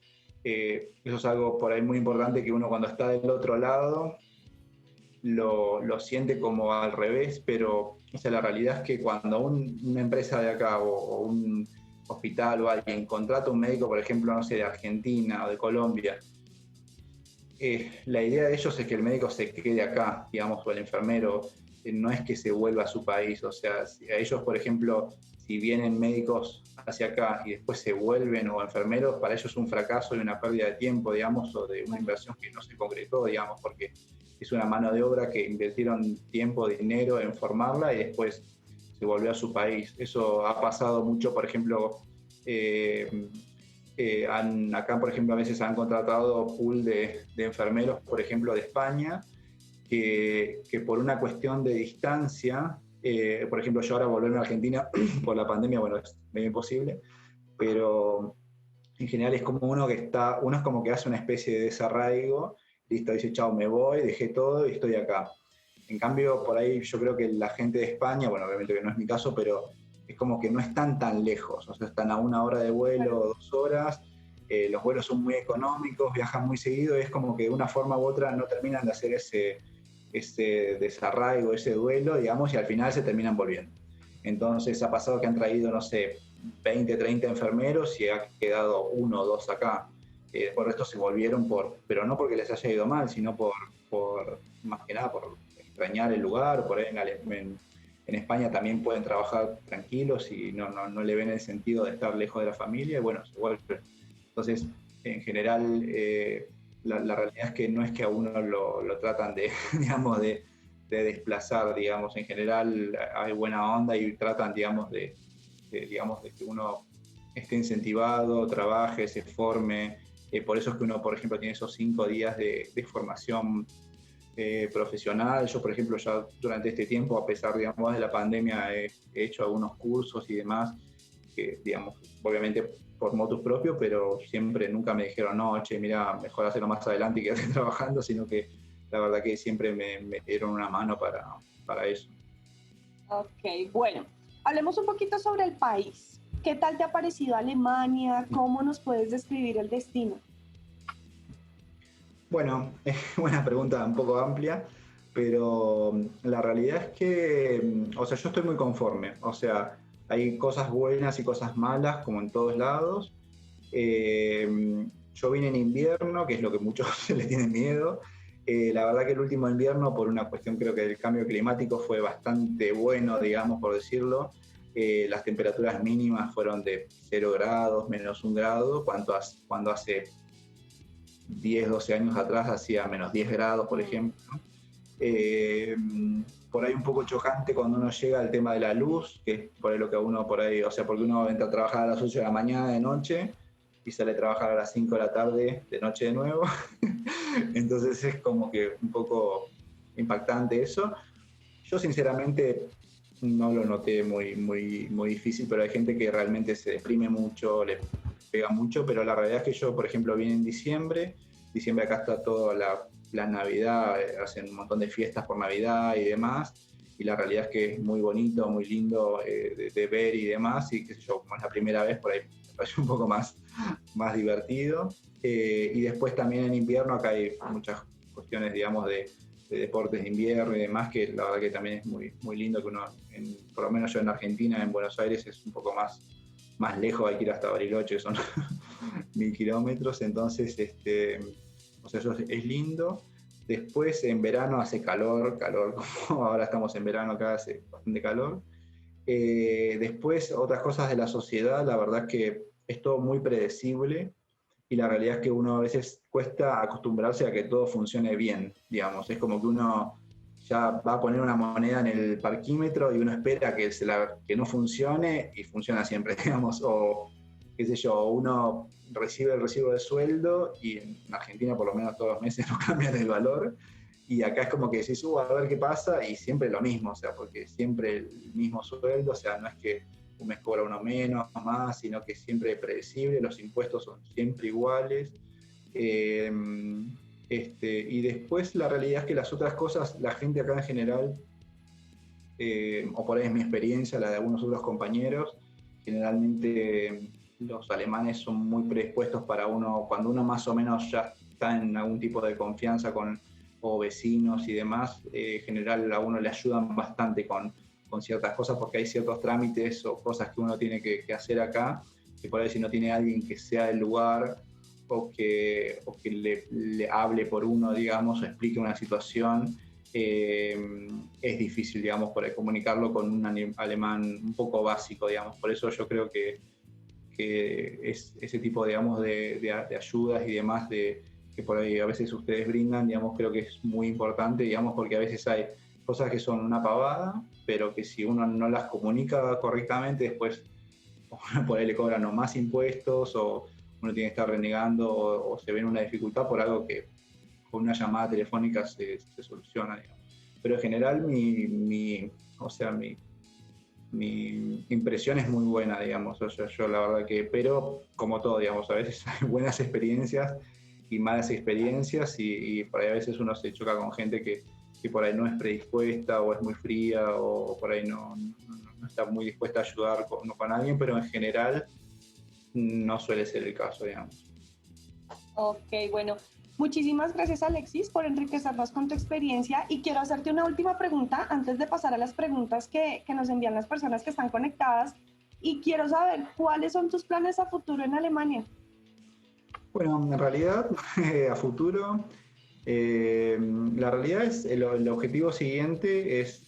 eso es algo por ahí muy importante que uno cuando está del otro lado lo siente como al revés, pero o sea, la realidad es que cuando una empresa de acá o un hospital o alguien contrata un médico, por ejemplo, no sé, de Argentina o de Colombia, la idea de ellos es que el médico se quede acá, digamos, o el enfermero, no es que se vuelva a su país. O sea, a ellos, por ejemplo, si vienen médicos hacia acá y después se vuelven o enfermeros, para ellos es un fracaso y una pérdida de tiempo, digamos, o de una inversión que no se concretó, digamos, porque es una mano de obra que invirtieron tiempo, dinero en formarla y después se volvió a su país. Eso ha pasado mucho, por ejemplo, acá, por ejemplo, a veces han contratado pool de enfermeros, por ejemplo, de España, que por una cuestión de distancia, por ejemplo, yo ahora volver a Argentina por la pandemia, bueno, es medio imposible, pero en general es como uno es como que hace una especie de desarraigo, listo, dice, chao, me voy, dejé todo y estoy acá. En cambio, por ahí yo creo que la gente de España, bueno, obviamente que no es mi caso, pero es como que no están tan lejos, o sea, están a 1 hora de vuelo, 2 horas, los vuelos son muy económicos, viajan muy seguido, y es como que de una forma u otra no terminan de hacer ese desarraigo, ese duelo, digamos, y al final se terminan volviendo. Entonces ha pasado que han traído, no sé, 20, 30 enfermeros y ha quedado 1 o 2 acá. Por esto se volvieron pero no porque les haya ido mal, sino más que nada por extrañar el lugar, por ahí en España también pueden trabajar tranquilos y no le ven el sentido de estar lejos de la familia, y bueno, se vuelven. Entonces, en general, la realidad es que no es que a uno lo tratan digamos, de desplazar, digamos, en general hay buena onda y tratan, digamos, digamos, de que uno esté incentivado, trabaje, se forme. Por eso es que uno, por ejemplo, tiene esos 5 días de formación profesional. Yo, por ejemplo, ya durante este tiempo, a pesar, digamos, de la pandemia, he hecho algunos cursos y demás digamos, obviamente por motus propio, pero siempre nunca me dijeron, no, che, mira, mejor hacerlo más adelante y quedarte trabajando, sino que la verdad que siempre me dieron una mano para eso. Ok, bueno, hablemos un poquito sobre el país. ¿Qué tal te ha parecido Alemania? ¿Cómo nos puedes describir el destino? Bueno, es una pregunta un poco amplia, pero la realidad es que, o sea, yo estoy muy conforme. O sea, hay cosas buenas y cosas malas, como en todos lados. Yo vine en invierno, que es lo que muchos les tienen miedo. La verdad que el último invierno, por una cuestión creo que del cambio climático, fue bastante bueno, digamos, por decirlo. Las temperaturas mínimas fueron de 0 grados, -1 grado, cuando hace 10, 12 años atrás hacía -10 grados, por ejemplo. Eh, por ahí un poco chocante cuando uno llega al tema de la luz, que es por ahí lo que uno por ahí, o sea, porque uno entra a trabajar a las 8 de la mañana de noche y sale a trabajar a las 5 de la tarde de noche de nuevo. Entonces es como que un poco impactante eso. Yo sinceramente no lo noté muy difícil, pero hay gente que realmente se deprime mucho, le pega mucho, pero la realidad es que yo, por ejemplo, vine en diciembre acá está toda la Navidad, hacen un montón de fiestas por Navidad y demás, y la realidad es que es muy bonito, muy lindo de ver y demás, y qué sé yo, como es la primera vez, por ahí me parece un poco más divertido. Y después también en invierno acá hay muchas cuestiones, digamos, de deportes de invierno y demás, que la verdad que también es muy lindo que uno, por lo menos yo en Argentina, en Buenos Aires, es un poco más lejos, hay que ir hasta Bariloche, que son 1000 kilómetros, entonces, o sea, eso es lindo. Después en verano hace calor, como ahora estamos en verano acá, hace bastante calor. Después otras cosas de la sociedad, la verdad es que es todo muy predecible y la realidad es que uno a veces cuesta acostumbrarse a que todo funcione bien, digamos. Es como que uno ya va a poner una moneda en el parquímetro y uno espera que no funcione y funciona siempre, digamos. O, qué sé yo, uno recibe el recibo de sueldo y en Argentina por lo menos todos los meses no cambian el valor. Y acá es como que decís, a ver qué pasa, y siempre lo mismo, o sea, porque siempre el mismo sueldo, o sea, no es que un mes cobra uno menos, más, sino que siempre es predecible, los impuestos son siempre iguales. Eh, y después la realidad es que las otras cosas, la gente acá en general, o por ahí es mi experiencia, la de algunos otros compañeros, generalmente los alemanes son muy predispuestos para uno, cuando uno más o menos ya está en algún tipo de confianza con o vecinos y demás, en general a uno le ayudan bastante con ciertas cosas porque hay ciertos trámites o cosas que uno tiene que hacer acá, que por ahí si no tiene alguien que sea del lugar o que le hable por uno, digamos, o explique una situación, es difícil, digamos, por comunicarlo con un alemán un poco básico, digamos. Por eso yo creo que es ese tipo, digamos, de ayudas y demás que por ahí a veces ustedes brindan, digamos, creo que es muy importante, digamos, porque a veces hay cosas que son una pavada, pero que si uno no las comunica correctamente, después por ahí le cobran o más impuestos o uno tiene que estar renegando o se ve en una dificultad por algo que con una llamada telefónica se soluciona, digamos. Pero en general o sea, mi impresión es muy buena, digamos. O sea, yo la verdad que, pero como todo, digamos, a veces hay buenas experiencias y malas experiencias y por ahí a veces uno se choca con gente que por ahí no es predispuesta o es muy fría o por ahí no está muy dispuesta a ayudar con alguien, pero en general no suele ser el caso, digamos. Ok, bueno, muchísimas gracias Alexis por enriquecernos con tu experiencia y quiero hacerte una última pregunta antes de pasar a las preguntas que nos envían las personas que están conectadas y quiero saber cuáles son tus planes a futuro en Alemania. Bueno, en realidad, a futuro, la realidad es, el objetivo siguiente es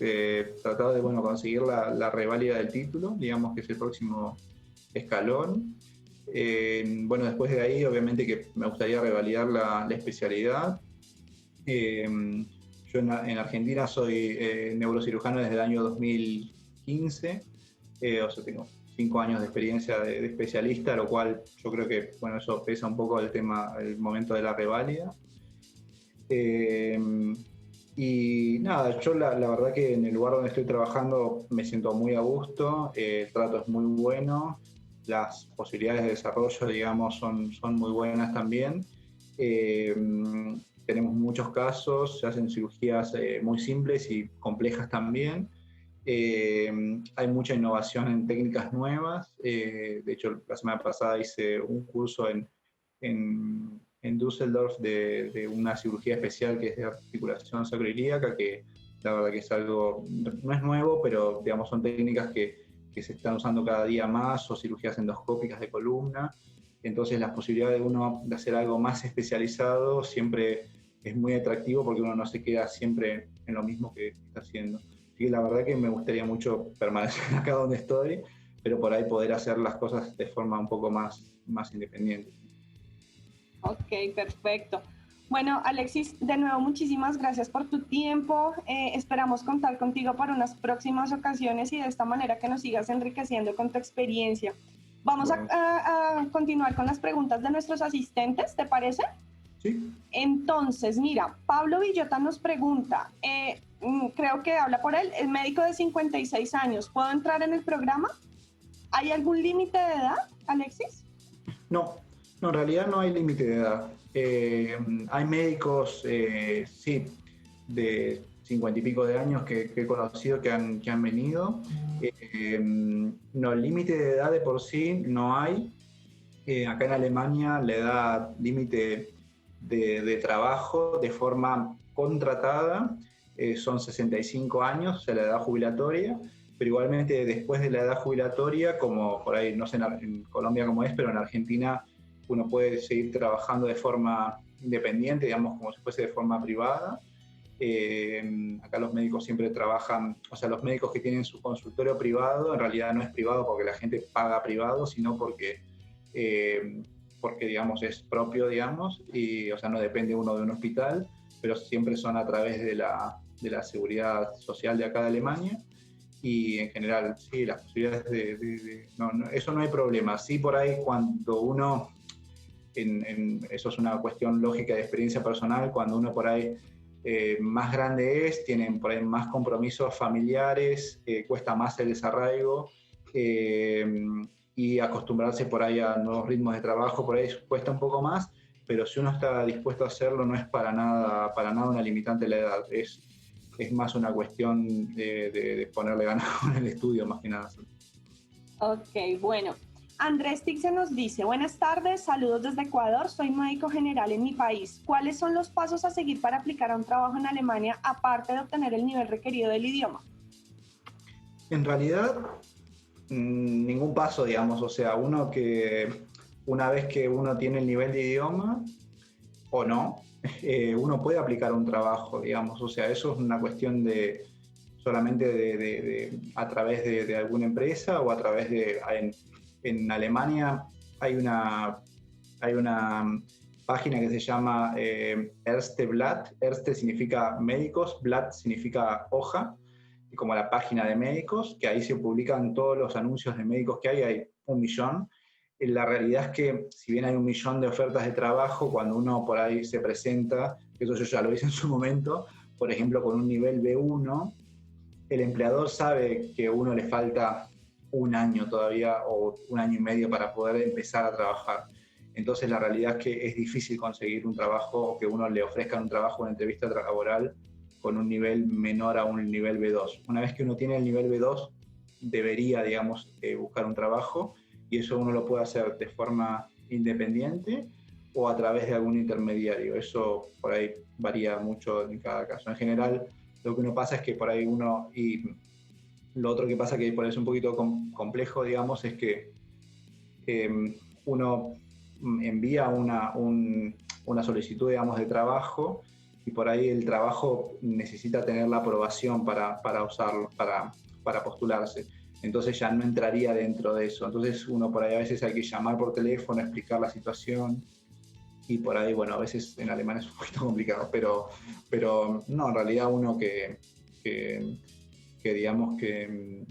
tratar de bueno, conseguir la reválida del título, digamos que es el próximo escalón. Bueno, después de ahí, obviamente que me gustaría revalidar la especialidad. Yo en Argentina soy neurocirujano desde el año 2015, o sea, tengo 5 años de experiencia de especialista, lo cual yo creo que, bueno, eso pesa un poco el momento de la reválida. Y nada, yo la verdad que en el lugar donde estoy trabajando me siento muy a gusto, el trato es muy bueno, las posibilidades de desarrollo, digamos, son muy buenas también. Tenemos muchos casos, se hacen cirugías muy simples y complejas también. Hay mucha innovación en técnicas nuevas. De hecho, la semana pasada hice un curso en Düsseldorf de una cirugía especial que es de articulación sacroiliaca, que la verdad que es algo, no es nuevo, pero digamos son técnicas que se están usando cada día más, o cirugías endoscópicas de columna. Entonces las posibilidades de uno de hacer algo más especializado siempre es muy atractivo porque uno no se queda siempre en lo mismo que está haciendo. Así que la verdad que me gustaría mucho permanecer acá donde estoy, pero por ahí poder hacer las cosas de forma un poco más independiente. Ok, perfecto. Bueno, Alexis, de nuevo muchísimas gracias por tu tiempo. Esperamos contar contigo para unas próximas ocasiones y de esta manera que nos sigas enriqueciendo con tu experiencia. Vamos Bueno, a continuar con las preguntas de nuestros asistentes, ¿te parece? sí. Entonces, mira, Pablo Villota nos pregunta, creo que habla por él, el médico de 56 años, ¿puedo entrar en el programa? ¿Hay algún límite de edad, Alexis? No, no, en realidad no hay límite de edad. Hay médicos, sí, de 50 y pico de años que he conocido que han venido. No, límite de edad de por sí no hay. Acá en Alemania la edad límite de trabajo de forma contratada son 65 años, o sea, la edad jubilatoria, pero igualmente después de la edad jubilatoria, como por ahí, no sé en Colombia cómo es, pero en Argentina uno puede seguir trabajando de forma independiente, digamos, como si fuese de forma privada. Acá los médicos siempre trabajan, o sea, los médicos que tienen su consultorio privado, en realidad no es privado porque la gente paga privado, sino porque digamos, es propio, digamos, y, o sea, no depende uno de un hospital, pero siempre son a través de la seguridad social de acá de Alemania. Y en general, sí, las posibilidades eso no hay problema. Sí, por ahí cuando uno, eso es una cuestión lógica de experiencia personal, cuando uno por ahí más grande es, tienen por ahí más compromisos familiares, cuesta más el desarraigo, y acostumbrarse por ahí a nuevos ritmos de trabajo, por ahí cuesta un poco más, pero si uno está dispuesto a hacerlo no es para nada una limitante la edad, es más una cuestión de ponerle ganas en el estudio más que nada. Ok, bueno. Andrés Tixe nos dice, buenas tardes, saludos desde Ecuador, soy médico general en mi país. ¿Cuáles son los pasos a seguir para aplicar a un trabajo en Alemania, aparte de obtener el nivel requerido del idioma? En realidad, ningún paso, digamos, o sea, una vez que uno tiene el nivel de idioma, o no, uno puede aplicar un trabajo, digamos, o sea, eso es una cuestión de solamente a través de alguna empresa o a través en Alemania hay una página que se llama Erste Blatt. Erste significa médicos, Blatt significa hoja, como la página de médicos, que ahí se publican todos los anuncios de médicos que hay 1.000.000. La realidad es que si bien hay 1.000.000 de ofertas de trabajo, cuando uno por ahí se presenta, eso yo ya lo hice en su momento, por ejemplo con un nivel B1, el empleador sabe que a uno le falta un año todavía o un año y medio para poder empezar a trabajar. Entonces la realidad es que es difícil conseguir un trabajo o que uno le ofrezcan un trabajo, una entrevista laboral con un nivel menor a un nivel B2. Una vez que uno tiene el nivel B2, debería, digamos, buscar un trabajo, y eso uno lo puede hacer de forma independiente o a través de algún intermediario. Eso por ahí varía mucho en cada caso. En general, lo que uno pasa es que por ahí uno, y lo otro que pasa que por ahí es un poquito complejo, digamos, es que uno envía una solicitud, digamos, de trabajo, y por ahí el trabajo necesita tener la aprobación para usarlo, para postularse. Entonces ya no entraría dentro de eso. Entonces uno por ahí a veces hay que llamar por teléfono, explicar la situación, y por ahí, bueno, a veces en alemán es un poquito complicado, pero no, en realidad uno que digamos que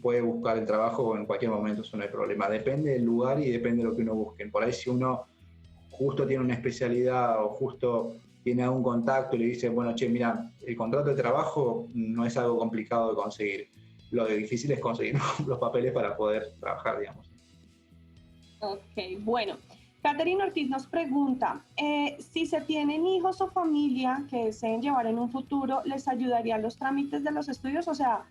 puede buscar el trabajo en cualquier momento, eso no hay problema. Depende del lugar y depende de lo que uno busque. Por ahí si uno justo tiene una especialidad o justo tiene algún contacto y le dice, bueno, che, mira, el contrato de trabajo no es algo complicado de conseguir. Lo difícil es conseguir los papeles para poder trabajar, digamos. Ok, bueno. Catherine Ortiz nos pregunta, si se tienen hijos o familia que deseen llevar en un futuro, ¿les ayudaría los trámites de los estudios? O sea,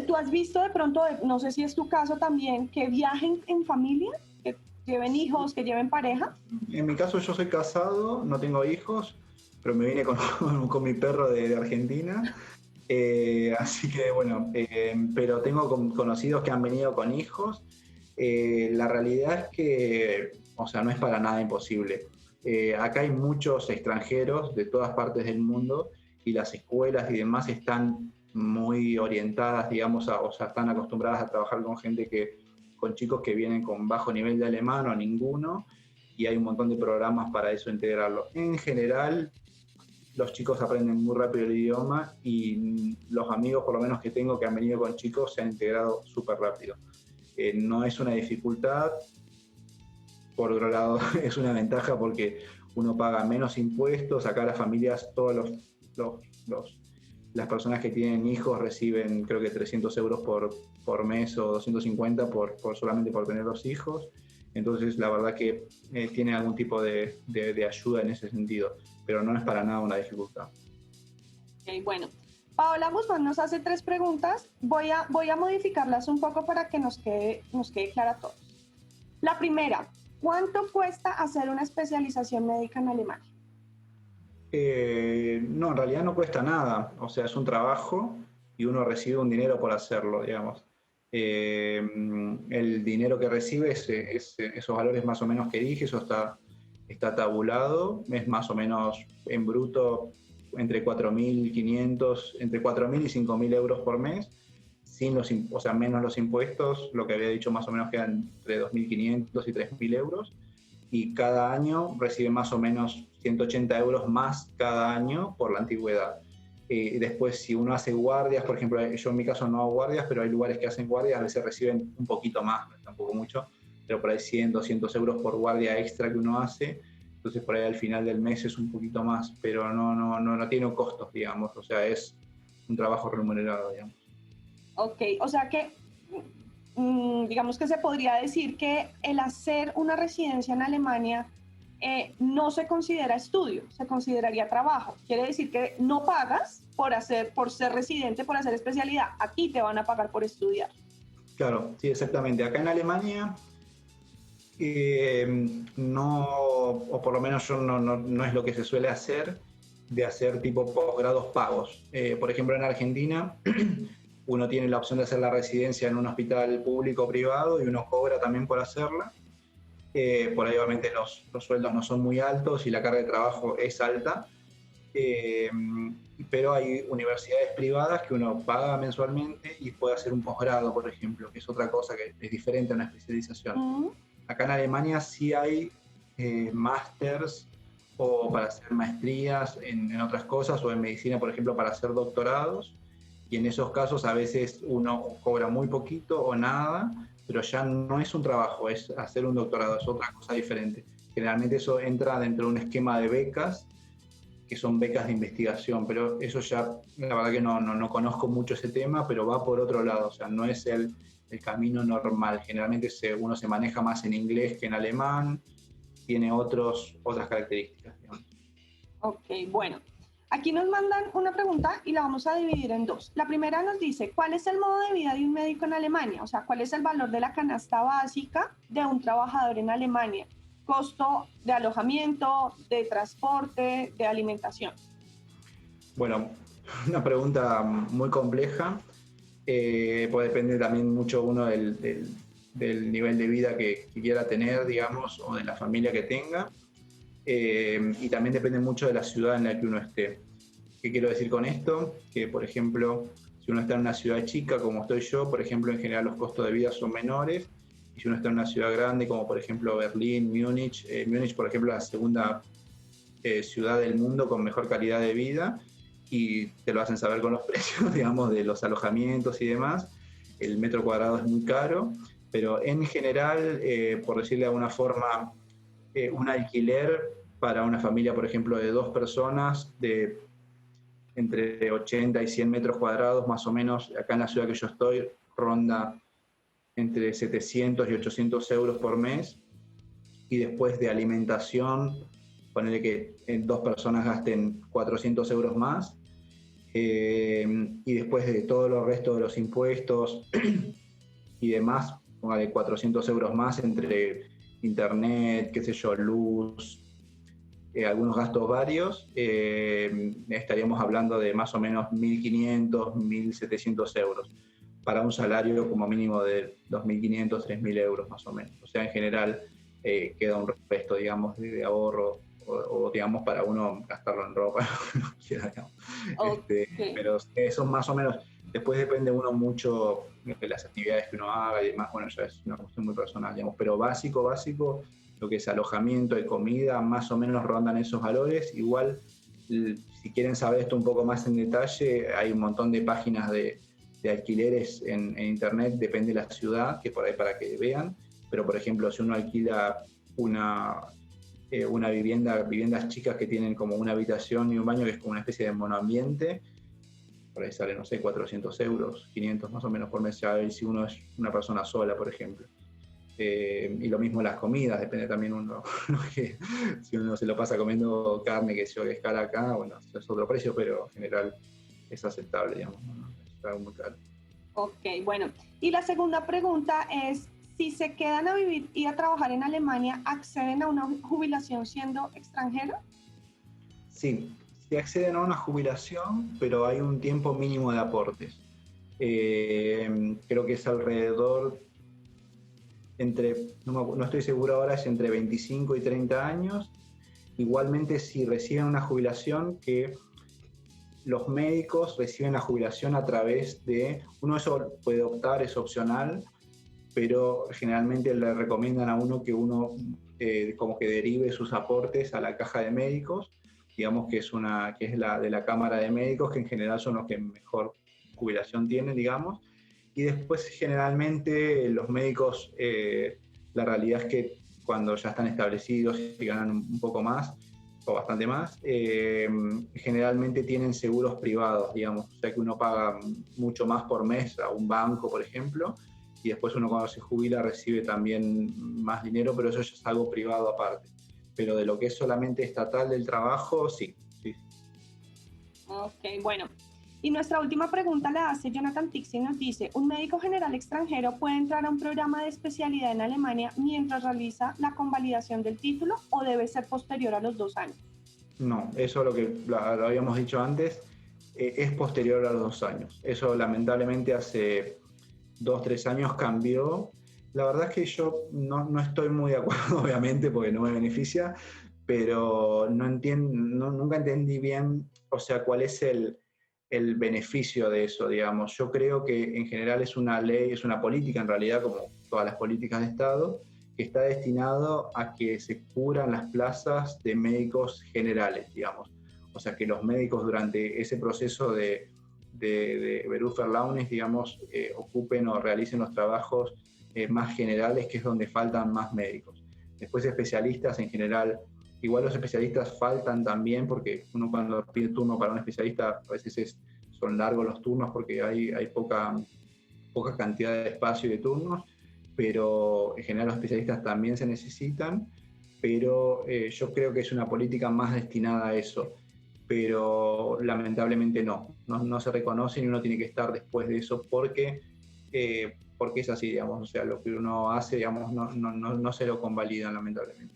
¿tú has visto de pronto, no sé si es tu caso también, que viajen en familia, que lleven hijos, que lleven pareja? En mi caso yo soy casado, no tengo hijos, pero me vine con, con mi perro de Argentina. Así que bueno, pero tengo conocidos que han venido con hijos. La realidad es que, o sea, no es para nada imposible. Acá hay muchos extranjeros de todas partes del mundo y las escuelas y demás están muy orientadas, digamos, o sea, están acostumbradas a trabajar con gente con chicos que vienen con bajo nivel de alemán o ninguno, y hay un montón de programas para eso integrarlo. En general, los chicos aprenden muy rápido el idioma y los amigos, por lo menos que tengo, que han venido con chicos, se han integrado súper rápido. No es una dificultad, por otro lado es una ventaja porque uno paga menos impuestos, acá las familias, los, las personas que tienen hijos reciben creo que 300 euros por mes o 250 solamente por tener los hijos. Entonces la verdad que tiene algún tipo de ayuda en ese sentido, pero no es para nada una dificultad. Okay, bueno, Paola Guzmán nos hace 3 preguntas. Voy a modificarlas un poco para que nos quede clara a todos. La primera, ¿cuánto cuesta hacer una especialización médica en Alemania? No, en realidad no cuesta nada. O sea, es un trabajo y uno recibe un dinero por hacerlo, digamos. El dinero que recibe es esos valores más o menos que dije, eso está tabulado, es más o menos en bruto entre 4.500, entre 4.000 y 5.000 euros por mes, sin o sea, menos los impuestos, lo que había dicho más o menos queda entre 2.500 y 3.000 euros, y cada año recibe más o menos 180 euros más cada año por la antigüedad. Después, si uno hace guardias, por ejemplo, yo en mi caso no hago guardias, pero hay lugares que hacen guardias, a veces reciben un poquito más, tampoco mucho, pero por ahí 100, 200 euros por guardia extra que uno hace. Entonces, por ahí al final del mes es un poquito más, pero no tiene costos, digamos, o sea, es un trabajo remunerado, digamos. Ok, o sea que digamos que se podría decir que el hacer una residencia en Alemania no se considera estudio, se consideraría trabajo. Quiere decir que no pagas por ser residente, por hacer especialidad. Aquí te van a pagar por estudiar. Claro, sí, exactamente. Acá en Alemania no, o por lo menos yo no es lo que se suele hacer, de hacer tipo posgrados pagos. Por ejemplo, en Argentina uno tiene la opción de hacer la residencia en un hospital público o privado y uno cobra también por hacerla. Por ahí obviamente los sueldos no son muy altos y la carga de trabajo es alta, eh, pero hay universidades privadas que uno paga mensualmente y puede hacer un posgrado, por ejemplo, que es otra cosa que es diferente a una especialización. Acá en Alemania sí hay másters o para hacer maestrías en otras cosas, o en medicina, por ejemplo, para hacer doctorados, y en esos casos a veces uno cobra muy poquito o nada, pero ya no es un trabajo, es hacer un doctorado, es otra cosa diferente. Generalmente eso entra dentro de un esquema de becas, que son becas de investigación, pero eso ya, la verdad que no conozco mucho ese tema, pero va por otro lado, o sea, no es el camino normal. Generalmente uno se maneja más en inglés que en alemán, tiene otras características, digamos. Ok, bueno. Aquí nos mandan una pregunta y la vamos a dividir en 2. La primera nos dice, ¿cuál es el modo de vida de un médico en Alemania? O sea, ¿cuál es el valor de la canasta básica de un trabajador en Alemania? Costo de alojamiento, de transporte, de alimentación. Bueno, una pregunta muy compleja, puede depender también mucho uno del nivel de vida que quiera tener, digamos, o de la familia que tenga. Y también depende mucho de la ciudad en la que uno esté. ¿Qué quiero decir con esto? Que, por ejemplo, si uno está en una ciudad chica, como estoy yo, por ejemplo, en general los costos de vida son menores. Y si uno está en una ciudad grande, como por ejemplo Berlín, Múnich, Múnich, por ejemplo, la segunda ciudad del mundo con mejor calidad de vida, y te lo hacen saber con los precios, digamos, de los alojamientos y demás. El metro cuadrado es muy caro, pero en general, por decirle de alguna forma, un alquiler para una familia, por ejemplo, de 2 personas, de entre 80 y 100 metros cuadrados, más o menos, acá en la ciudad que yo estoy, ronda entre 700 y 800 euros por mes, y después de alimentación, ponerle que 2 personas gasten 400 euros más, y después de todo el resto de los impuestos y demás, póngale 400 euros más entre internet, qué sé yo, luz, algunos gastos varios, estaríamos hablando de más o menos 1.500, 1.700 euros para un salario como mínimo de 2.500, 3.000 euros más o menos. O sea, en general queda un resto, digamos, de ahorro o digamos, para uno gastarlo en ropa, digamos. Ok. Pero eso más o menos, después depende uno mucho de las actividades que uno haga y demás, bueno, ya es una cuestión muy personal, digamos, pero básico, lo que es alojamiento y comida, más o menos rondan esos valores. Igual, si quieren saber esto un poco más en detalle, hay un montón de páginas de alquileres en internet, depende de la ciudad, que por ahí para que vean, pero por ejemplo, si uno alquila una viviendas chicas que tienen como una habitación y un baño, que es como una especie de monoambiente, por ahí sale, no sé, 400 euros, 500 más o menos por mes, ya si uno es una persona sola, por ejemplo. Y lo mismo las comidas, depende también uno, que si uno se lo pasa comiendo carne que es cara acá, bueno, es otro precio, pero en general es aceptable, digamos, ¿no? Es algo muy caro. Ok, bueno. Y la segunda pregunta es, si se quedan a vivir y a trabajar en Alemania, ¿acceden a una jubilación siendo extranjeros? Sí, se acceden a una jubilación, pero hay un tiempo mínimo de aportes. Creo que es alrededor no estoy seguro ahora, es entre 25 y 30 años. Igualmente, si reciben una jubilación, que los médicos reciben la jubilación a través de, uno eso puede optar, es opcional, pero generalmente le recomiendan a uno que uno como que derive sus aportes a la caja de médicos, digamos que es la de la Cámara de Médicos, que en general son los que mejor jubilación tienen, digamos. Y después generalmente los médicos, la realidad es que cuando ya están establecidos y ganan un poco más, o bastante más, generalmente tienen seguros privados, digamos, o sea que uno paga mucho más por mes a un banco, por ejemplo, y después uno cuando se jubila recibe también más dinero, pero eso ya es algo privado aparte. Pero de lo que es solamente estatal del trabajo, sí, sí. Ok, bueno. Y nuestra última pregunta la hace Jonathan Tixi, nos dice, ¿un médico general extranjero puede entrar a un programa de especialidad en Alemania mientras realiza la convalidación del título o debe ser posterior a los 2 años? No, eso lo habíamos dicho antes, es posterior a los 2 años. Eso lamentablemente hace 2, 3 años cambió. La verdad es que yo no estoy muy de acuerdo, obviamente, porque no me beneficia, pero nunca entendí bien, o sea, cuál es el beneficio de eso, digamos. Yo creo que en general es una ley, es una política en realidad, como todas las políticas de Estado, que está destinado a que se cubran las plazas de médicos generales, digamos. O sea, que los médicos durante ese proceso de Berufserlaubnis, digamos, ocupen o realicen los trabajos más generales, que es donde faltan más médicos. Después especialistas en general, igual los especialistas faltan también, porque uno cuando pide turno para un especialista a veces son largos los turnos porque hay poca cantidad de espacio y de turnos, pero en general los especialistas también se necesitan, pero yo creo que es una política más destinada a eso, pero lamentablemente no se reconoce y uno tiene que estar después de eso porque es así, digamos, o sea, lo que uno hace, digamos, no se lo convalidan lamentablemente.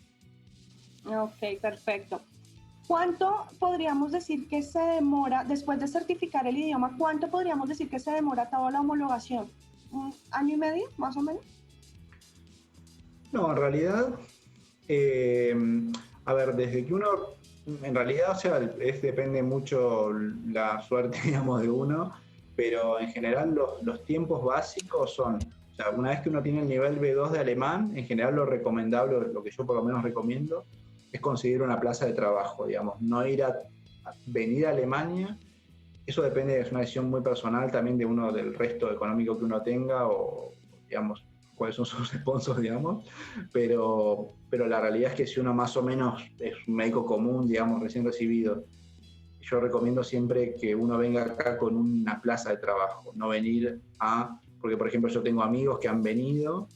Ok, perfecto. ¿Cuánto podríamos decir que se demora, después de certificar el idioma, cuánto podríamos decir que se demora toda la homologación? ¿Un año y medio, más o menos? No, en realidad, eh, a ver, desde que uno, en realidad, o sea, depende mucho la suerte, digamos, de uno, pero en general los tiempos básicos son, o sea, una vez que uno tiene el nivel B2 de alemán, en general lo recomendable, lo que yo por lo menos recomiendo, es conseguir una plaza de trabajo, digamos, no ir a venir a Alemania. Eso depende, es una decisión muy personal también de uno, del resto económico que uno tenga o, digamos, cuáles son sus sponsors, digamos, pero la realidad es que si uno más o menos es un médico común, digamos, recién recibido, yo recomiendo siempre que uno venga acá con una plaza de trabajo, no venir porque por ejemplo yo tengo amigos que han venido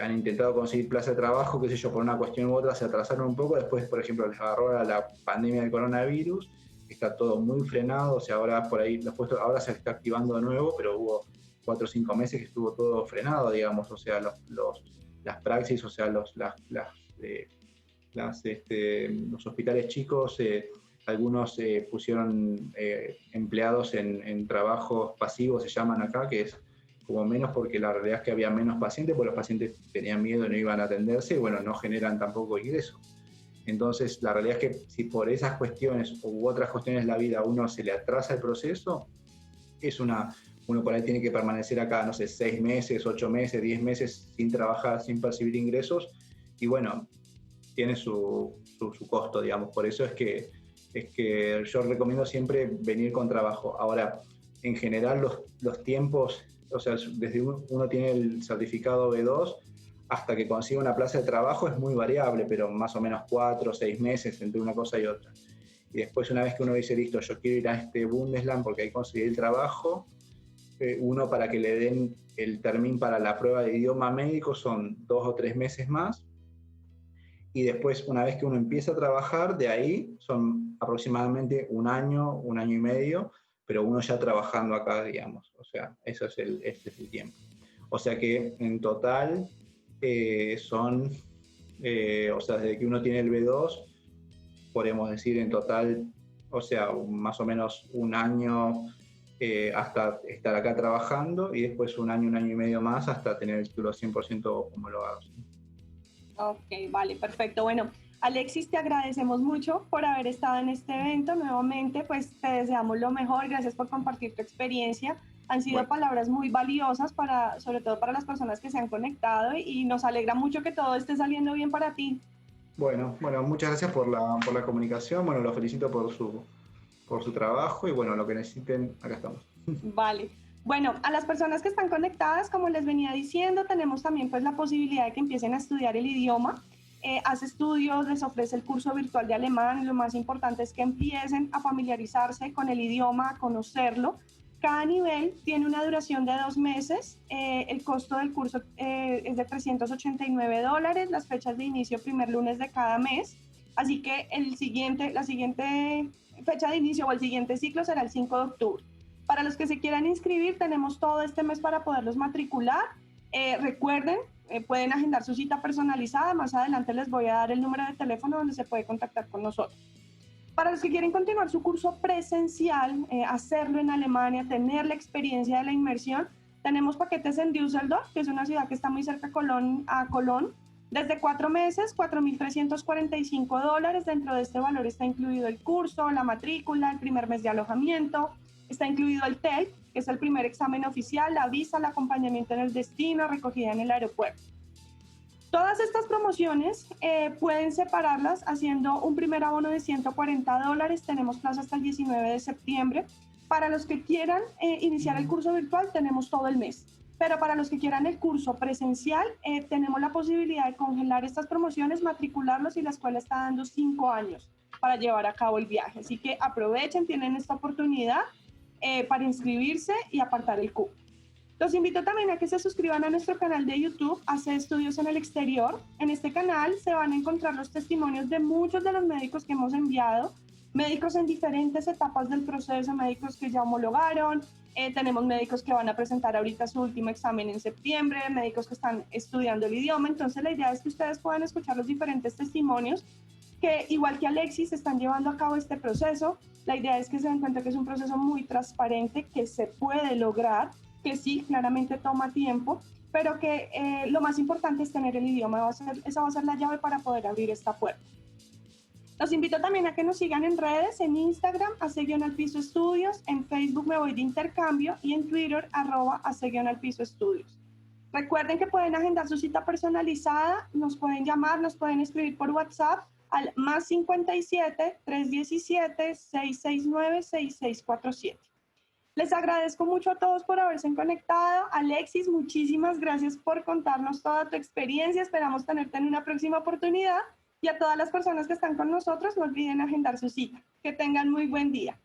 han intentado conseguir plaza de trabajo, qué sé yo, por una cuestión u otra se atrasaron un poco, después, por ejemplo, les agarró la pandemia del coronavirus, está todo muy frenado, o sea, ahora por ahí los puestos, ahora se está activando de nuevo, pero hubo 4 o 5 meses que estuvo todo frenado, digamos, o sea, las praxis, o sea, los hospitales chicos, algunos pusieron empleados en trabajos pasivos, se llaman acá, que es como menos porque la realidad es que había menos pacientes, porque los pacientes tenían miedo y no iban a atenderse, y bueno, no generan tampoco ingresos. Entonces, la realidad es que si por esas cuestiones u otras cuestiones de la vida a uno se le atrasa el proceso, uno por ahí tiene que permanecer acá, no sé, 6 meses, 8 meses, 10 meses sin trabajar, sin percibir ingresos, y bueno, tiene su costo, digamos. Por eso es que yo recomiendo siempre venir con trabajo. Ahora, en general, los tiempos, o sea, desde uno tiene el certificado B2 hasta que consiga una plaza de trabajo es muy variable, pero más o menos 4 o 6 meses entre una cosa y otra. Y después, una vez que uno dice, listo, yo quiero ir a este Bundesland porque ahí conseguí el trabajo, uno para que le den el término para la prueba de idioma médico son 2 o 3 meses más, y después, una vez que uno empieza a trabajar, de ahí son aproximadamente un año y medio, pero uno ya trabajando acá, digamos. O sea, este es el tiempo. O sea que en total o sea, desde que uno tiene el B2, podemos decir en total, o sea, más o menos un año hasta estar acá trabajando, y después un año y medio más hasta tener el título 100% homologado. Ok, vale, perfecto. Bueno, Alexis, te agradecemos mucho por haber estado en este evento. Nuevamente, pues te deseamos lo mejor. Gracias por compartir tu experiencia. Han sido palabras muy valiosas sobre todo para las personas que se han conectado, y nos alegra mucho que todo esté saliendo bien para ti. Bueno, muchas gracias por la comunicación. Bueno, lo felicito por su trabajo, y bueno, lo que necesiten, acá estamos. Vale. Bueno, a las personas que están conectadas, como les venía diciendo, tenemos también pues la posibilidad de que empiecen a estudiar el idioma. Hace estudios, les ofrece el curso virtual de alemán. Lo más importante es que empiecen a familiarizarse con el idioma, a conocerlo. Cada nivel tiene una duración de 2 meses. El costo del curso es de $389. Las fechas de inicio, primer lunes de cada mes. Así que la siguiente fecha de inicio o el siguiente ciclo será el 5 de octubre. Para los que se quieran inscribir, tenemos todo este mes para poderlos matricular. Recuerden, pueden agendar su cita personalizada. Más adelante les voy a dar el número de teléfono donde se puede contactar con nosotros. Para los que quieren continuar su curso presencial, hacerlo en Alemania, tener la experiencia de la inmersión, tenemos paquetes en Düsseldorf, que es una ciudad que está muy cerca a Colón. Desde 4 meses, $4,345. Dentro de este valor está incluido el curso, la matrícula, el primer mes de alojamiento. Está incluido el TEL, que es el primer examen oficial, la visa, el acompañamiento en el destino, recogida en el aeropuerto. Todas estas promociones pueden separarlas haciendo un primer abono de $140. Tenemos plazo hasta el 19 de septiembre. Para los que quieran iniciar el curso virtual, tenemos todo el mes. Pero para los que quieran el curso presencial, tenemos la posibilidad de congelar estas promociones, matricularlos, y la escuela está dando 5 años para llevar a cabo el viaje. Así que aprovechen, tienen esta oportunidad para inscribirse y apartar el cupo. Los invito también a que se suscriban a nuestro canal de YouTube, Hace Estudios en el Exterior. En este canal se van a encontrar los testimonios de muchos de los médicos que hemos enviado, médicos en diferentes etapas del proceso, médicos que ya homologaron, tenemos médicos que van a presentar ahorita su último examen en septiembre, médicos que están estudiando el idioma. Entonces la idea es que ustedes puedan escuchar los diferentes testimonios que, igual que Alexis, están llevando a cabo este proceso. La idea es que se den cuenta que es un proceso muy transparente, que se puede lograr, que sí, claramente toma tiempo, pero que lo más importante es tener el idioma. Esa va a ser la llave para poder abrir esta puerta. Los invito también a que nos sigan en redes, en Instagram, @Estudios, en Facebook Me Voy de Intercambio, y en Twitter, @Estudios. Recuerden que pueden agendar su cita personalizada, nos pueden llamar, nos pueden escribir por WhatsApp al +57 317 669 6647. Les agradezco mucho a todos por haberse conectado. Alexis, muchísimas gracias por contarnos toda tu experiencia. Esperamos tenerte en una próxima oportunidad. Y a todas las personas que están con nosotros, no olviden agendar su cita. Que tengan muy buen día.